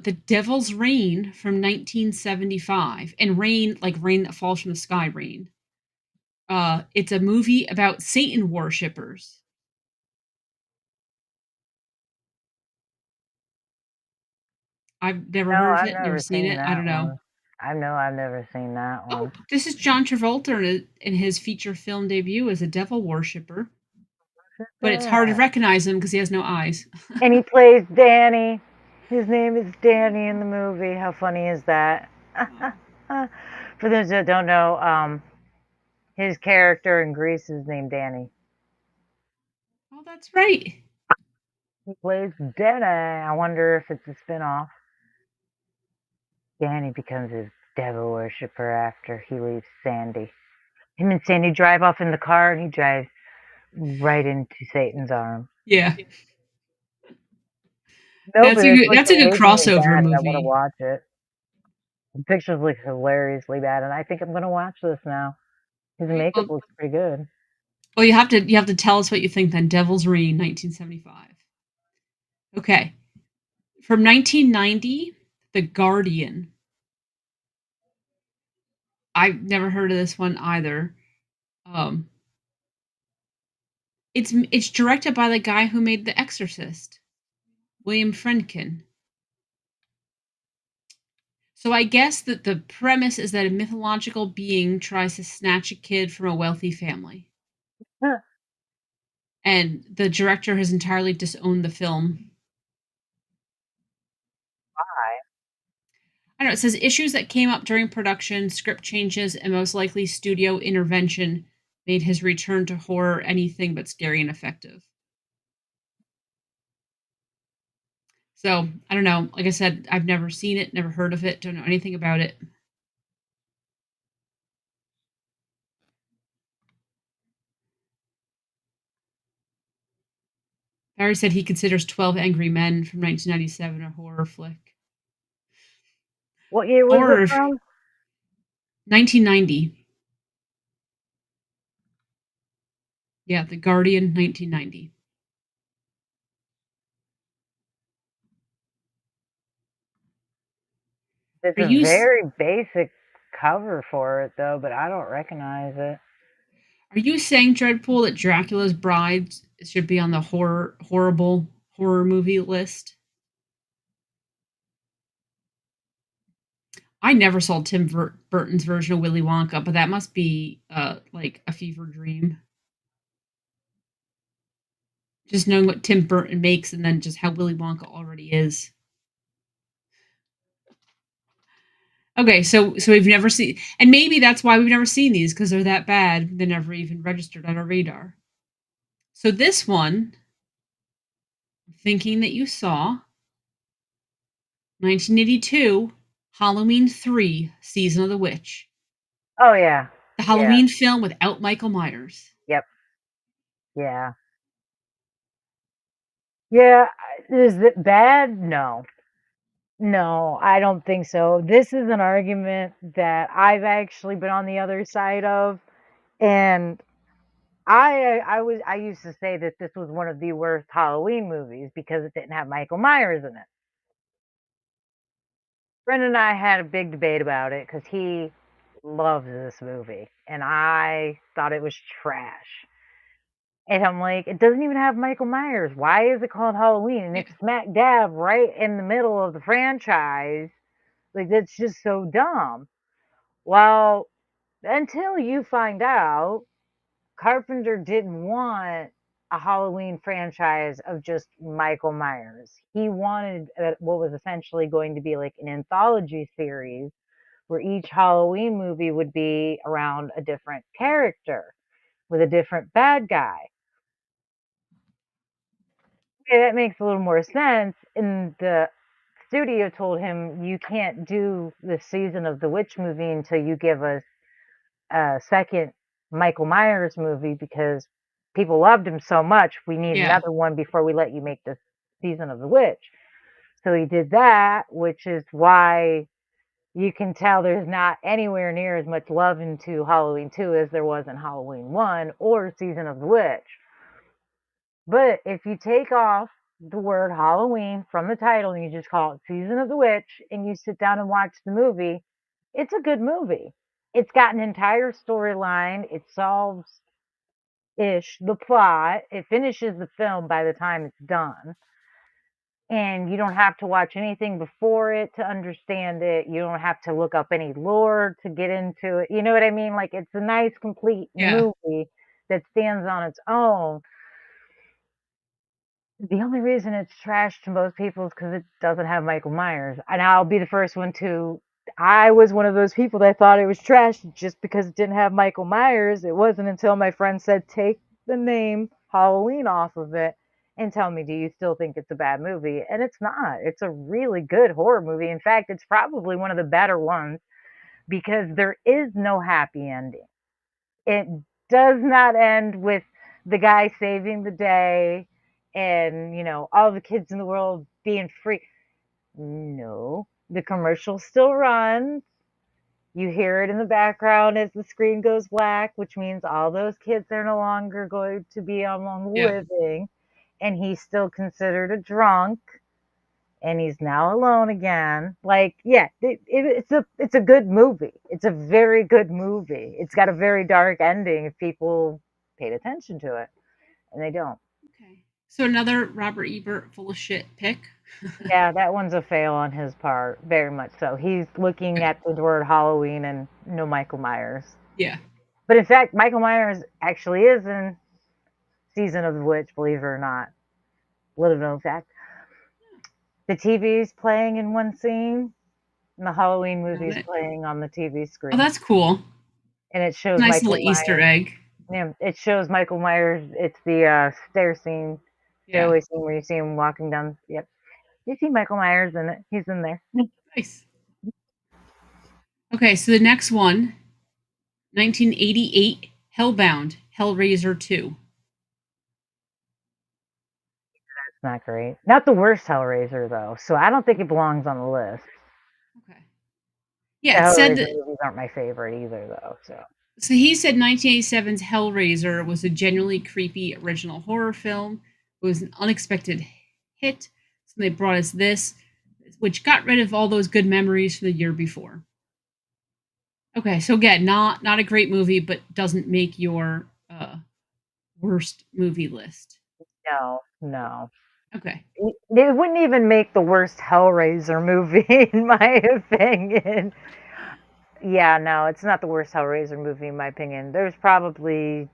The Devil's Rain from 1975, and rain like rain that falls from the sky, rain. It's a movie about Satan worshippers. I've never
No,
heard of
I've
it, never
never
seen
seen
it. I don't
that
know.
one. I know I've never seen that
Oh,
one.
this is John Travolta in his feature film debut as a devil worshipper, but it's hard to
Yeah.
recognize him because he has no eyes.
And he plays Danny. His name is Danny in the movie. How funny is that? For those that don't know, his character in Grease is named Danny.
Oh, that's right.
He plays Danny. I wonder if it's a spinoff. Danny becomes a devil worshiper after he leaves Sandy. Him and Sandy drive off in the car, and he drives right into Satan's arms.
Yeah,
No, but it's like
that's a good
amazingly
crossover
bad, and I want to
movie.
watch it. The pictures look hilariously bad, and I think I'm going to watch this now. His
Right,
makeup looks pretty good.
well, you have to tell us what you think then. Devil's Rain, 1975. Okay, from 1990, The Guardian. I've never heard of this one either. Um, it's directed by the guy who made The Exorcist, William Friedkin. So I guess that the premise is that a mythological being tries to snatch a kid from a wealthy family,
Huh.
and the director has entirely disowned the film.
Why?
I don't know. It says issues that came up during production, script changes, and most likely studio intervention made his return to horror anything but scary and effective. So I don't know. Like I said, I've never seen it, never heard of it, don't know anything about it. Barry said he considers 12 Angry Men from 1997 a horror flick.
What year was it
Horror,
from?
1990. Yeah, The Guardian, 1990.
It's
Are
a
you
very basic cover for it, though, but I don't recognize it.
are you saying, Dreadpool, that Dracula's Bride should be on the horrible horror movie list? I never saw Burton's version of Willy Wonka, but that must be like a fever dream. Just knowing what Tim Burton makes and then just how Willy Wonka already is. Okay, so we've never seen, and maybe that's why we've never seen these because they're that bad. They're never even registered on our radar. So this one, thinking that you saw, 1982, Halloween 3, Season of the Witch.
Oh, yeah.
The
Yeah.
Halloween film without Michael Myers.
Yep. Yeah. Yeah. Is it bad? No. No, I don't think so. This is an argument that I've actually been on the other side of, and I used to say that this was one of the worst Halloween movies because it didn't have Michael Myers in it. Brendan and I had a big debate about it because he loves this movie, and I thought it was trash. And I'm like, it doesn't even have Michael Myers. Why is it called Halloween? And
Yeah.
it's smack dab right in the middle of the franchise. Like, that's just so dumb. Well, until you find out, Carpenter didn't want a Halloween franchise of just Michael Myers. He wanted what was essentially going to be like an anthology series where each Halloween movie would be around a different character with a different bad guy. Okay, that makes a little more sense. And the studio told him, you can't do the season of the Witch movie until you give us a second Michael Myers movie because people loved him so much. We need
Yeah.
another one before we let you make the season of the Witch. So he did that, which is why you can tell there's not anywhere near as much love into Halloween 2 as there was in Halloween 1 or Season of the Witch. But if you take off the word Halloween from the title and you just call it Season of the Witch and you sit down and watch the movie, it's a good movie. It's got an entire storyline. It solves ish the plot. It finishes the film by the time it's done. And you don't have to watch anything before it to understand it. You don't have to look up any lore to get into it. You know what I mean? Like, it's a nice, complete
Yeah.
movie that stands on its own. The only reason it's trash to most people is because it doesn't have Michael Myers, and I'll be the first one to I was one of those people that thought it was trash just because it didn't have Michael Myers. It wasn't until my friend said, "Take the name Halloween off of it and tell me, do you still think it's a bad movie?" And it's not. It's a really good horror movie. In fact, it's probably one of the better ones because there is no happy ending. It does not end with the guy saving the day and, all the kids in the world being free. No, the commercial still runs. You hear it in the background as the screen goes black, which means all those kids are no longer going to be among
Yeah.
living. And he's still considered a drunk and he's now alone again. Like, yeah, it's a good movie. It's a very good movie. It's got a very dark ending if people paid attention to it, and they don't.
Okay. So another Robert Ebert full of shit pick.
Yeah, that one's a fail on his part, very much so. He's looking
Okay.
at the word Halloween and no Michael Myers.
Yeah.
But in fact, Michael Myers actually is in Season of the Witch, believe it or not. Little known fact. The TV's playing in one scene, and the Halloween
Got
movie's
it.
playing on the TV
Oh,
screen.
that's cool.
And it shows
Nice
Michael
little Easter
Myers.
egg.
Yeah, it shows Michael Myers. It's the stair scene,
Yeah.
stairway scene where you see him walking down. Yep, you see Michael Myers in it. He's in there.
Nice. Okay, so the next one, 1988, Hellbound, Hellraiser 2.
It's not great. Not the worst Hellraiser though, so I don't think it belongs on the list.
Okay. Yeah,
The
it said
Hellraiser
that.
movies aren't my favorite either though.
So he said 1987's Hellraiser was a genuinely creepy original horror film. It was an unexpected hit. So they brought us this, which got rid of all those good memories from the year before. Okay, so again, not a great movie, but doesn't make your worst movie list.
No, no.
Okay.
It wouldn't even make the worst Hellraiser movie in my opinion. Yeah, no, it's not the worst Hellraiser movie in my opinion. There's probably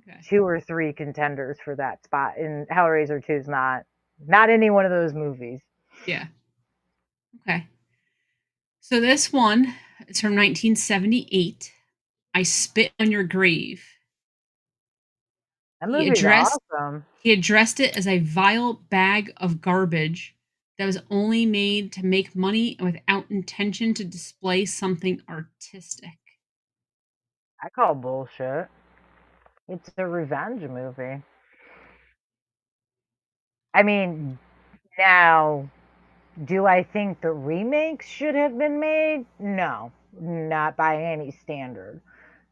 Okay.
2 or 3 contenders for that spot, and Hellraiser 2 is not any one of those movies.
Yeah. Okay. So this one is from 1978. I Spit on Your Grave.
That
He
movie's
addressed
awesome.
he addressed it as a vile bag of garbage that was only made to make money and without intention to display something artistic.
I call bullshit. It's a revenge movie. I mean, now, do I think the remakes should have been made? No, not by any standard.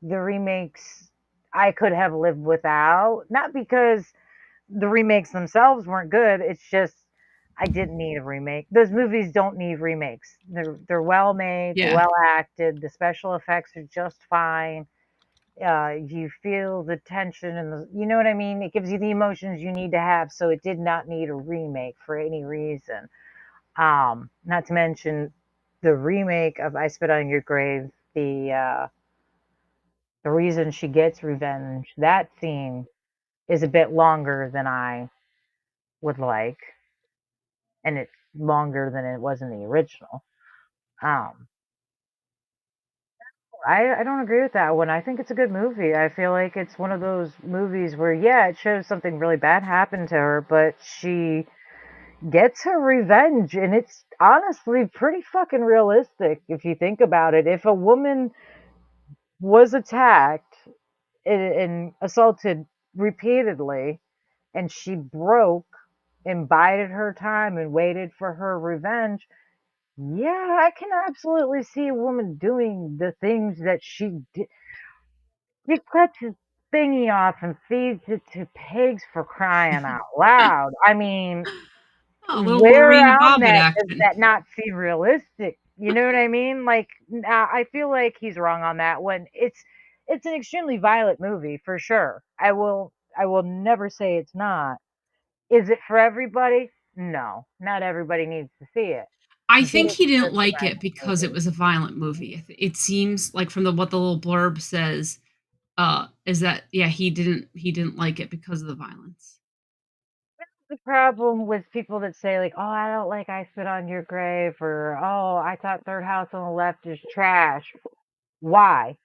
The remakes I could have lived without, not because the remakes themselves weren't good. It's just I didn't need a remake. Those movies don't need remakes. They're well made,
Yeah.
well acted. The special effects are just fine. You feel the tension and you know what I mean? It gives you the emotions you need to have, so it did not need a remake for any reason. Not to mention the remake of I Spit on Your Grave, the reason she gets revenge, that scene is a bit longer than I would like, and it's longer than it was in the original. Um, I don't agree with that one. I think it's a good movie. I feel like it's one of those movies where, yeah, it shows something really bad happened to her, but she gets her revenge, and it's honestly pretty fucking realistic if you think about it. If a woman was attacked and assaulted repeatedly, and she broke and bided her time and waited for her revenge, yeah, I can absolutely see a woman doing the things that she did. She cuts his thingy off and feeds it to pigs for crying out loud. I mean,
Oh, a little
where
Lorena
on
Bobbitt
that does
action.
that not seem realistic? You know what I mean? Like, I feel like he's wrong on that one. It's an extremely violent movie for sure. I will never say it's not. Is it for everybody? No, not everybody needs to see it,
I
but
think
it's
he didn't
just a
like it
violent
because it
movie.
was a violent movie. It seems like from the what the little blurb says, is that yeah, he didn't like it because of the violence.
The problem with people that say like, "Oh, I don't like I Spit on Your Grave," or "Oh, I thought Third House on the Left is trash." Why?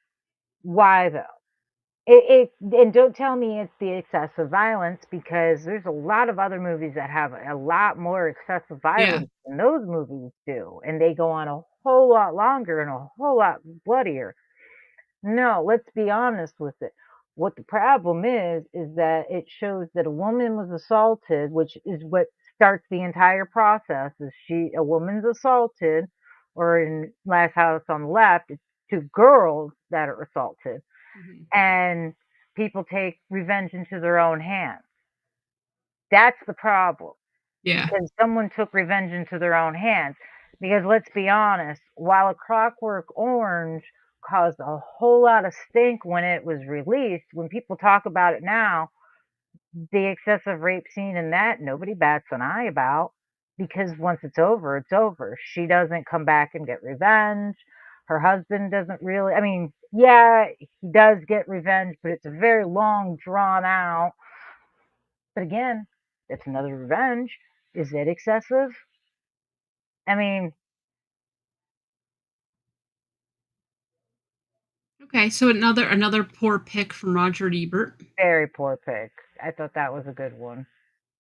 Why though? And don't tell me it's the excessive violence, because there's a lot of other movies that have a lot more excessive
Yeah.
violence than those movies do, and they go on a whole lot longer and a whole lot bloodier. No, let's be honest with it. What the problem is that it shows that a woman was assaulted, which is what starts the entire process. Is a woman's assaulted, or in Last House on the Left, it's two girls that are assaulted,
Mhm.
and people take revenge into their own hands. That's the problem,
Yeah.
because someone took revenge into their own hands. Because let's be honest, while A Clockwork Orange caused a whole lot of stink when it was released, when people talk about it now, the excessive rape scene in that, nobody bats an eye about, because once it's over, it's over. She doesn't come back and get revenge. Her husband doesn't really, I mean, yeah, he does get revenge, but it's a very long, drawn out. But again, that's another revenge. Is it excessive? I mean,
Okay, so another poor pick from Roger Ebert.
very poor pick. I thought that was a good one.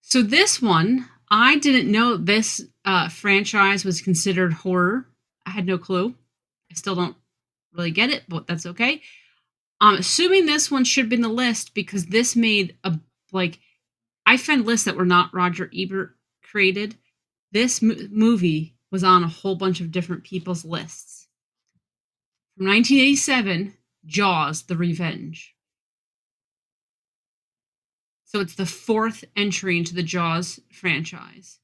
So this one, I didn't know this franchise was considered horror. I had no clue. I still don't really get it, but that's okay. I'm assuming this one should be in the list because this made a like I found lists that were not Roger Ebert created. This movie was on a whole bunch of different people's lists. From 1987, Jaws: The Revenge. So it's the fourth entry into the Jaws franchise.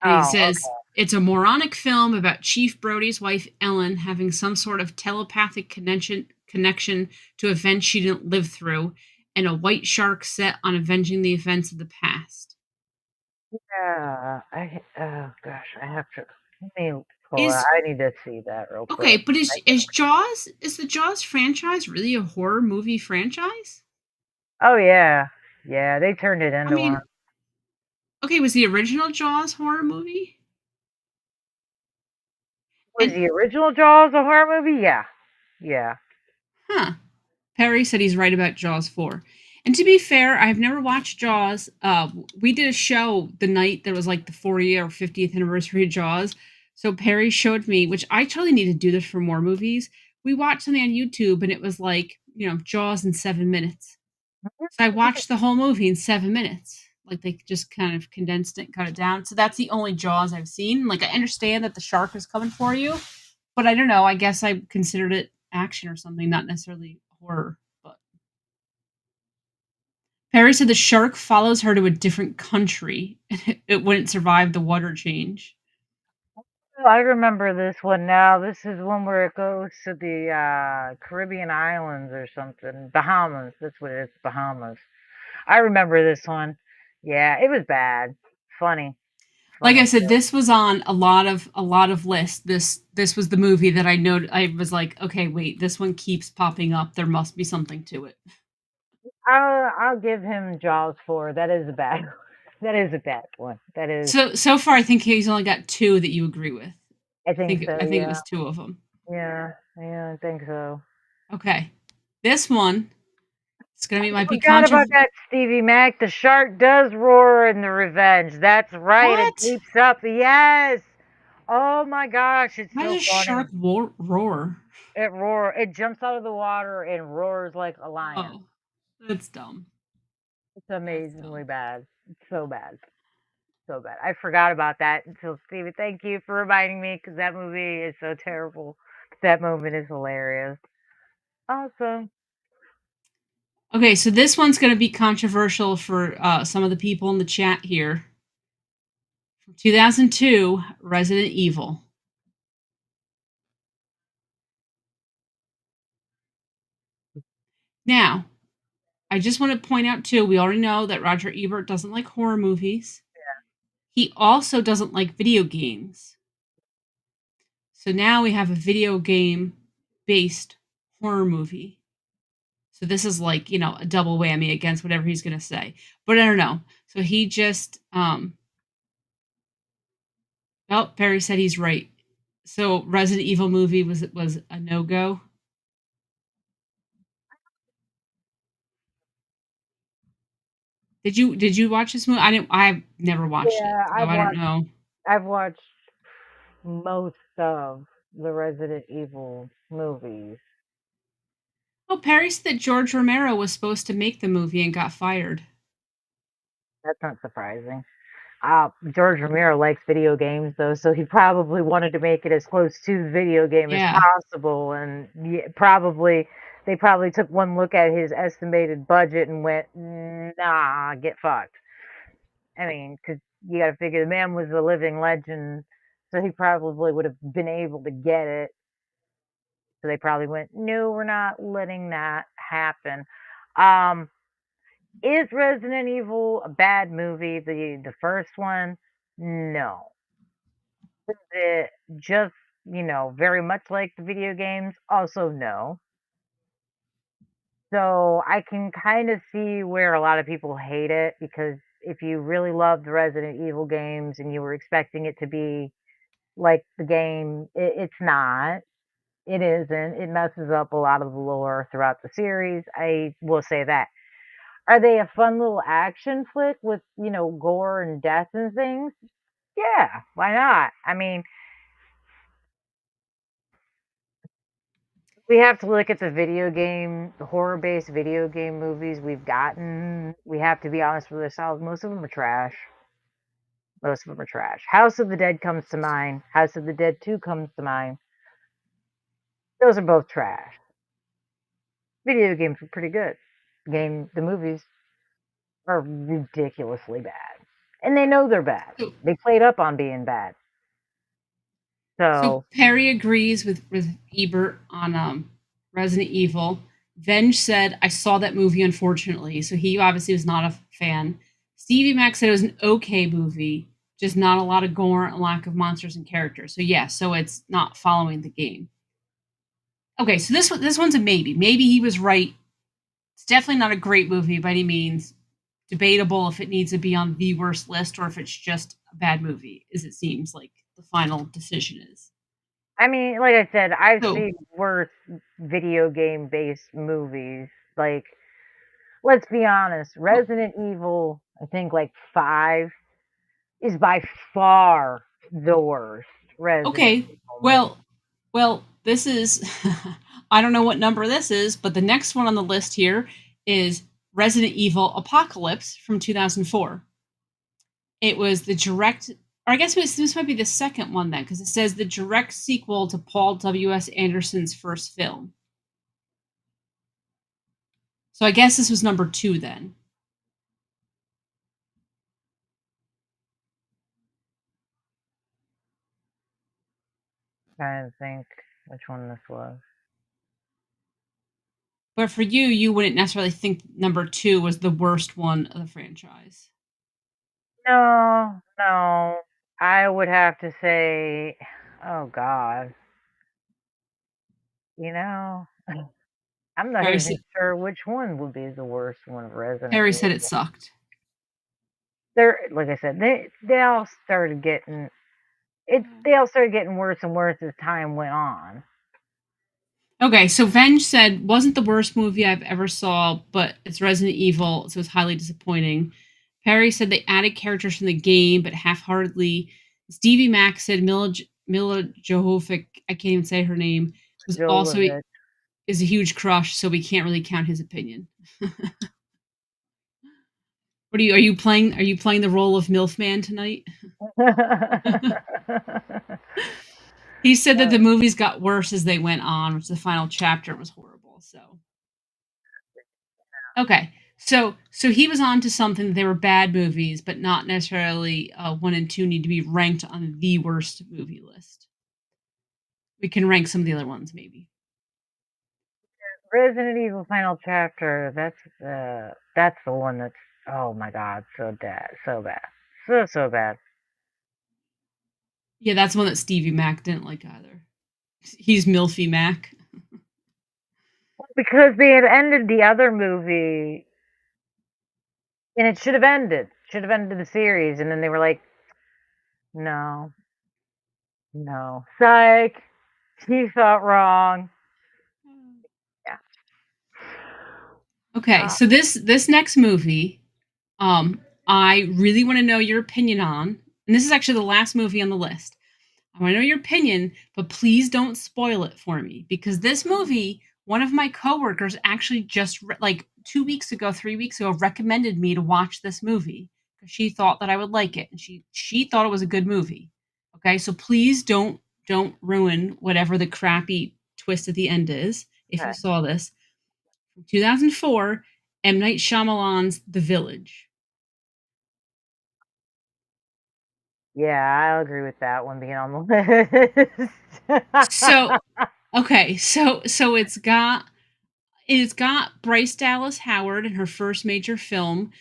And he
Oh,
says
okay.
it's a moronic film about Chief Brody's wife Ellen having some sort of telepathic connection to events she didn't live through, and a white shark set on avenging the events of the past.
Yeah, oh gosh, I have to, let me pull that.
Is
I need to see that real
okay,
quick.
but
I
is the Jaws franchise really a horror movie franchise?
Oh yeah, yeah, they turned it
I
into one.
mean, okay, was the original Jaws horror movie?
Was
And
the original Jaws a horror movie? Yeah, yeah.
huh, Perry said he's right about Jaws 4. And to be fair, I've never watched Jaws. We did a show the night that was like the 40th or 50th anniversary of Jaws. So Perry showed me, which I totally need to do this for more movies. We watched something on YouTube and it was like, Jaws in 7 minutes. So I watched the whole movie in 7 minutes. Like they just kind of condensed it and cut it down. So that's the only Jaws I've seen. Like I understand that the shark is coming for you, but I don't know. I guess I considered it action or something, not necessarily horror. But Perry said the shark follows her to a different country and it wouldn't survive the water change.
Oh, I remember this one now. This is one where it goes to the Caribbean islands or something. Bahamas. That's what it is. Bahamas. I remember this one. Yeah, it was bad. Funny.
Like I
Funny
said,
too.
this was on a lot of lists. This was the movie that I know. I was like, okay, wait, this one keeps popping up. There must be something to it.
I'll give him Jaws 4. That is a bad that is a bad one. That is
So far, I think he's only got two that you agree with.
I
I
think
think
so,
I think it
yeah.
was two of them.
Yeah. Yeah, I think so.
Okay, this one it's gonna be might be
Forgot about
controversial.
that, Stevie Mac. The shark does roar in the Revenge. That's right. It
What?
leaps up. Yes. Oh my gosh, it's
Why does
so
a
funny.
shark roar?
It jumps out of the water and roars like a lion.
Oh, that's dumb.
It's
That's dumb.
amazingly bad. It's so bad. So bad. I forgot about that until Stevie. Thank you for reminding me because that movie is so terrible. That moment is hilarious. Awesome.
Okay, so this one's going to be controversial for some of the people in the chat here. From 2002, Resident Evil. Now, I just want to point out too, we already know that Roger Ebert doesn't like horror movies. He also doesn't like video games. So now we have a video game based horror movie. So this is like, a double whammy against whatever he's going to say. But I don't know. So he just oh, Perry said he's right. So Resident Evil movie was a no-go. Did you watch this movie? I've never watched it,
Yeah,
so I don't know.
I've watched most of the Resident Evil movies.
Oh, Perry said that George Romero was supposed to make the movie and got fired.
That's not surprising. George Romero likes video games though, so he probably wanted to make it as close to the video game as
Yeah.
possible, and they probably took one look at his estimated budget and went, "Nah, get fucked." I mean, because you got to figure the man was a living legend, so he probably would have been able to get it. So they probably went, "No, we're not letting that happen." Um, is Resident Evil a bad movie? The first one? No. Is it just, very much like the video games? Also, no. So I can kind of see where a lot of people hate it because if you really love the Resident Evil games and you were expecting it to be like the game, it's not. It isn't. It messes up a lot of the lore throughout the series. I will say that. Are they a fun little action flick with, gore and death and things? Yeah, why not? I mean, we have to look at the horror-based video game movies we've gotten. We have to be honest with ourselves. Most of them are trash. Most of them are trash. House of the Dead comes to mind. House of the Dead 2 comes to mind. Those are both trash. Video games were pretty good. The movies are ridiculously bad. And they know they're bad.
So,
They played up on being bad.
so
So,
Perry agrees with Ebert on Resident Evil. Venge said, I saw that movie, unfortunately. So he obviously was not a fan. Stevie Mac said it was an okay movie, just not a lot of gore and lack of monsters and characters. So yeah, so it's not following the game. Okay, so this one's a maybe. Maybe he was right. It's definitely not a great movie by any means. Debatable if it needs to be on the worst list or if it's just a bad movie, as it seems like the final decision is.
I mean, like I said, I've
So,
seen worse video game based movies. Like, let's be honest,
oh,
Resident Evil, I think like 5 is by far the worst Resident
okay,
Evil movie.
well, this is I don't know what number this is, but the next one on the list here is Resident Evil Apocalypse from 2004. It was the direct, or I guess this might be the second one then, because it says the direct sequel to Paul W.S. Anderson's first film. So I guess this was number 2 then.
Trying to think which one this was.
But for you, you wouldn't necessarily think number 2 was the worst one of the franchise.
No, no. I would have to say, oh God, you know, I'm not
Harry
even
said,
sure which one would be the worst one of Resident
Harry said it
Evil.
sucked.
They're like I said, they all started getting they all started getting worse and worse as time went on.
Okay, so Venge said wasn't the worst movie I've ever saw, but it's Resident Evil, so it's highly disappointing. Perry said they added characters from the game, but half-heartedly. Stevie Mack said Mila Jovovich, I can't even say her name, was also
Jovovich.
is a huge crush, so we can't really count his opinion. What are you playing the role of MILF man tonight? He said that the movies got worse as they went on, which the final chapter was horrible. So okay, so he was on to something. They were bad movies, but not necessarily 1 and 2 need to be ranked on the worst movie list. We can rank some of the other ones, maybe.
Resident Evil Final Chapter. That's the one that's, oh my God, so bad, so bad, so bad.
Yeah, that's one that Stevie Mac didn't like either. He's Milfy Mac.
Because they had ended the other movie, and it should have ended the series, and then they were like, no, no, psych, he thought wrong. Yeah.
Okay, so this next movie, I really want to know your opinion on, and this is actually the last movie on the list. I want to know your opinion, but please don't spoil it for me because this movie, one of my coworkers actually just like 2 weeks ago, 3 weeks ago, recommended me to watch this movie because she thought that I would like it, and she thought it was a good movie. Okay, so please don't ruin whatever the crappy twist at the end is. If you
Okay.
saw this, from 2004, M. Night Shyamalan's The Village.
Yeah, I'll agree with that one being on the list.
So okay, so it's got Bryce Dallas Howard in her first major film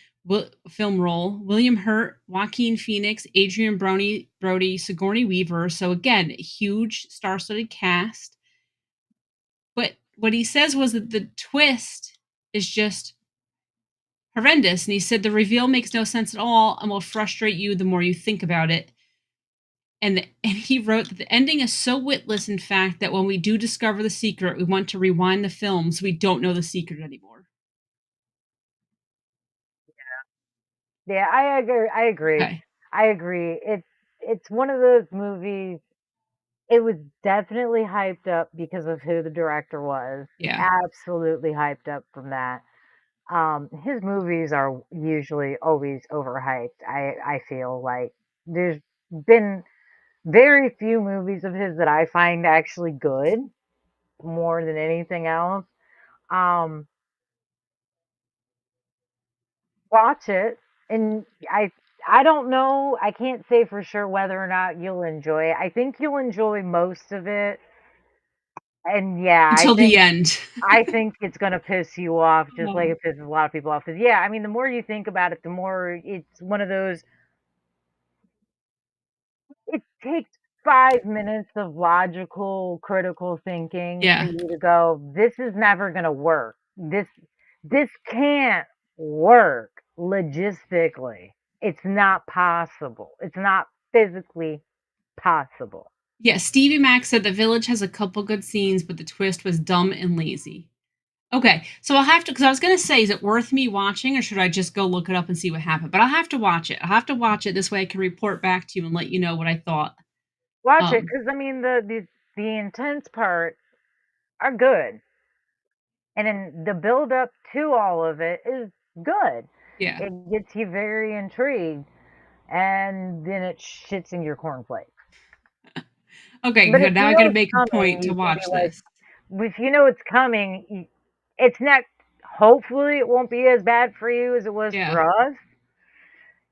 role, William Hurt, Joaquin Phoenix, Adrian Brody, Sigourney Weaver. So again, a huge star-studded cast. But what he says was that the twist is just horrendous, and he said the reveal makes no sense at all and will frustrate you the more you think about it. And he wrote that the ending is so witless, in fact, that when we do discover the secret, we want to rewind the film so we don't know the secret anymore.
Yeah, I agree. I agree.
Okay.
I agree. It's one of those movies. It was definitely hyped up because of who the director was.
Yeah.
Absolutely hyped up from that. His movies are usually always overhyped. I feel like there's been very few movies of his that I find actually good more than anything else. Um, watch it, and I don't know. I can't say for sure whether or not you'll enjoy it. I think you'll enjoy most of it, and yeah,
Until the end.
I think it's gonna piss you off just like
Oh.
it pisses a lot of people off. Because yeah, I mean, the more you think about it, the more it's one of those. It takes 5 minutes of logical, critical thinking for
Yeah.
you to go, "This is never gonna work. This can't work logistically. It's not possible. It's not physically possible."
Yeah, Stevie Mack said The Village has a couple good scenes, but the twist was dumb and lazy. Okay, so I'll have to, because I was going to say, is it worth me watching or should I just go look it up and see what happened? But I'll have to watch it. I'll have to watch it. This way I can report back to you and let you know what I thought.
Watch it,
Um,
because I mean, the intense parts are good, and then the build up to all of it is good.
yeah.
It gets you very intrigued, and then it shits in your cornflakes.
Okay,
But if
good. Now
you
I got
know
to
it's
make a
coming,
point to
you can be
watch
like,
this.
if you know it's coming, it's not. Hopefully, it won't be as bad for you as it was
Yeah.
for us.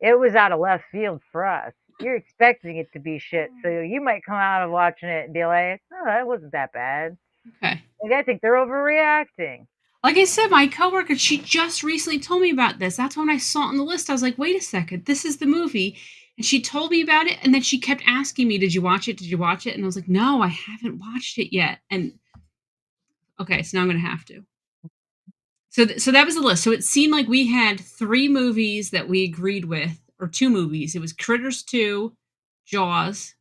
It was out of left field for us. you're expecting it to be shit, so you might come out of watching it and be like, "Oh, that wasn't that bad."
Okay.
Like, I think they're overreacting.
Like I said, my coworker, she just recently told me about this. That's when I saw it on the list. I was like, wait a second, this is the movie. And she told me about it, and then she kept asking me, did you watch it? Did you watch it? And I was like, no, I haven't watched it yet. And okay, so now I'm gonna have to. So that was the list. So it seemed like we had 3 movies that we agreed with, or 2 movies. It was Critters 2, Jaws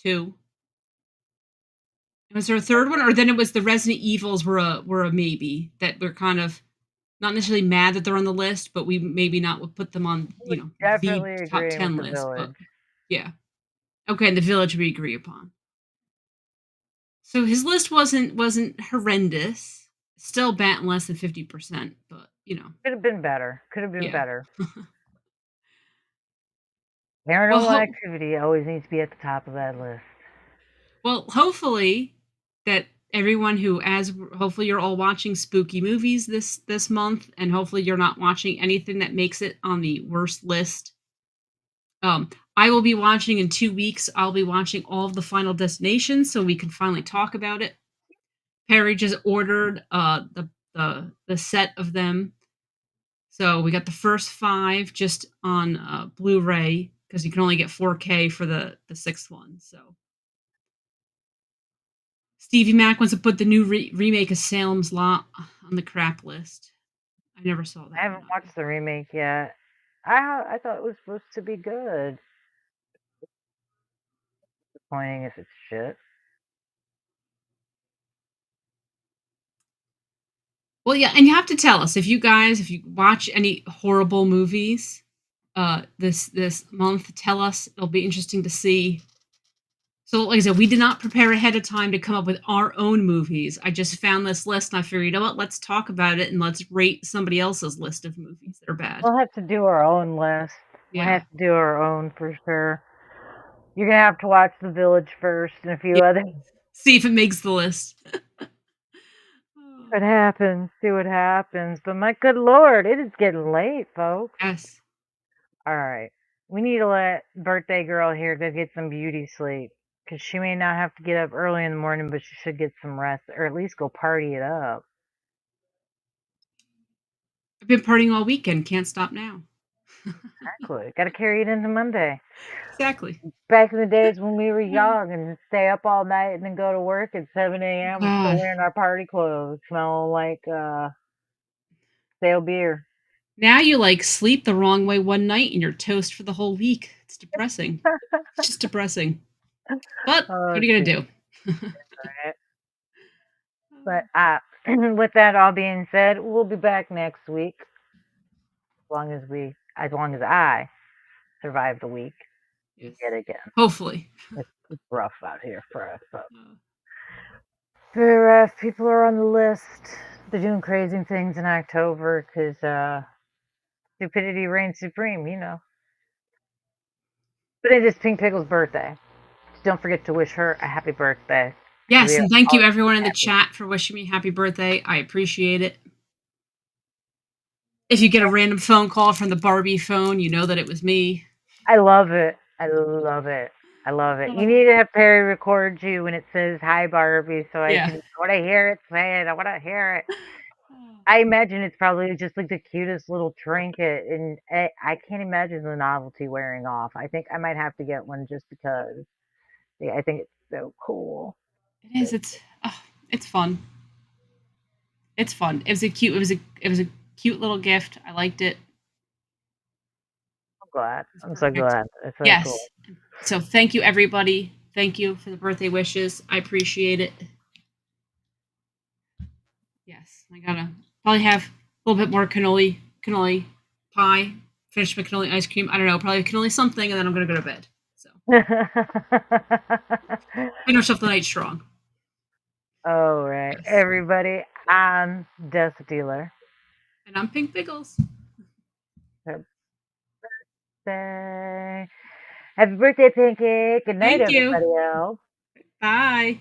2. Was there a third one, or then it was the Resident Evils were a maybe, that we're kind of not necessarily mad that they're on the list, but we maybe not would put them on,
I would
the
definitely
top
agree with
10
The
list, but
Village.
yeah. Okay, and The Village we agree upon. So his list wasn't horrendous. Still batting less than 50%, but,
Could have been better. Could have been
yeah.
better.
Well,
Paranormal Activity always needs to be at the top of that list.
well, hopefully that everyone who hopefully you're all watching spooky movies this month, and hopefully you're not watching anything that makes it on the worst list. I will be watching in 2 weeks. I'll be watching all of the Final Destination, so we can finally talk about it. Perry just ordered the set of them, so we got the first 5 just on Blu-ray, because you can only get 4K for the 6th one. So Stevie Mac wants to put the new remake of Salem's Lot on the crap list. I never saw that.
I haven't watched the remake yet. I thought it was supposed to be good. Disappointing if it's shit.
Well, yeah, and you have to tell us if you watch any horrible movies this month. Tell us. It'll be interesting to see. So, like I said, we did not prepare ahead of time to come up with our own movies. I just found this list and I figured, you know what? Let's talk about it and let's rate somebody else's list of movies that are bad.
We'll have to do our own list. We'll
Yeah.
have to do our own for sure. You're gonna have to watch The Village first and a few
Yeah.
others.
See if it makes the list.
What happens? See what happens. But my good lord, it is getting late, folks.
Yes.
All right. We need to let birthday girl here go get some beauty sleep. Because she may not have to get up early in the morning, but she should get some rest. Or at least go party it up.
I've been partying all weekend. Can't stop now.
Exactly. Gotta carry it into Monday.
Exactly.
Back in the days when we were young and stay up all night and then go to work at 7 a.m. We're still
God.
wearing our party clothes, smelling like stale beer.
Now you sleep the wrong way one night and you're toast for the whole week. It's depressing. It's just depressing. But
Oh,
what are you gonna do?
right. But with that all being said, we'll be back next week. As long as I survive the week
Yes.
yet again.
Hopefully.
It's rough out here for us. But very rough. People are on the list. They're doing crazy things in October because stupidity reigns supreme, But it is Pink Pickle's birthday. So don't forget to wish her a happy birthday.
Yes,
We are
and thank you
all
everyone in the
happy.
chat for wishing me happy birthday. I appreciate it. If you get a random phone call from the Barbie phone, you know that it was me.
I love it. I love it. I love it. You need to have Perry record you when it says "Hi Barbie," so I want to hear it say it. I want to hear it. I imagine it's probably just like the cutest little trinket, and I can't imagine the novelty wearing off. I think I might have to get one just because. I think it's so cool.
It is. It's fun. It's fun. It was a cute little gift. I liked it.
I'm glad. I'm so glad. It's so cool.
So thank you everybody. Thank you for the birthday wishes. I appreciate it. Yes, I gotta probably have a little bit more cannoli pie. Finish my cannoli ice cream. I don't know, probably cannoli something, and then I'm gonna go to bed. So finish off the night strong.
All right, everybody. I'm Dust Dealer.
And I'm Pink Pickles.
Happy birthday. Happy birthday, Pinky. Good night,
Thank you.
everybody else.
Bye.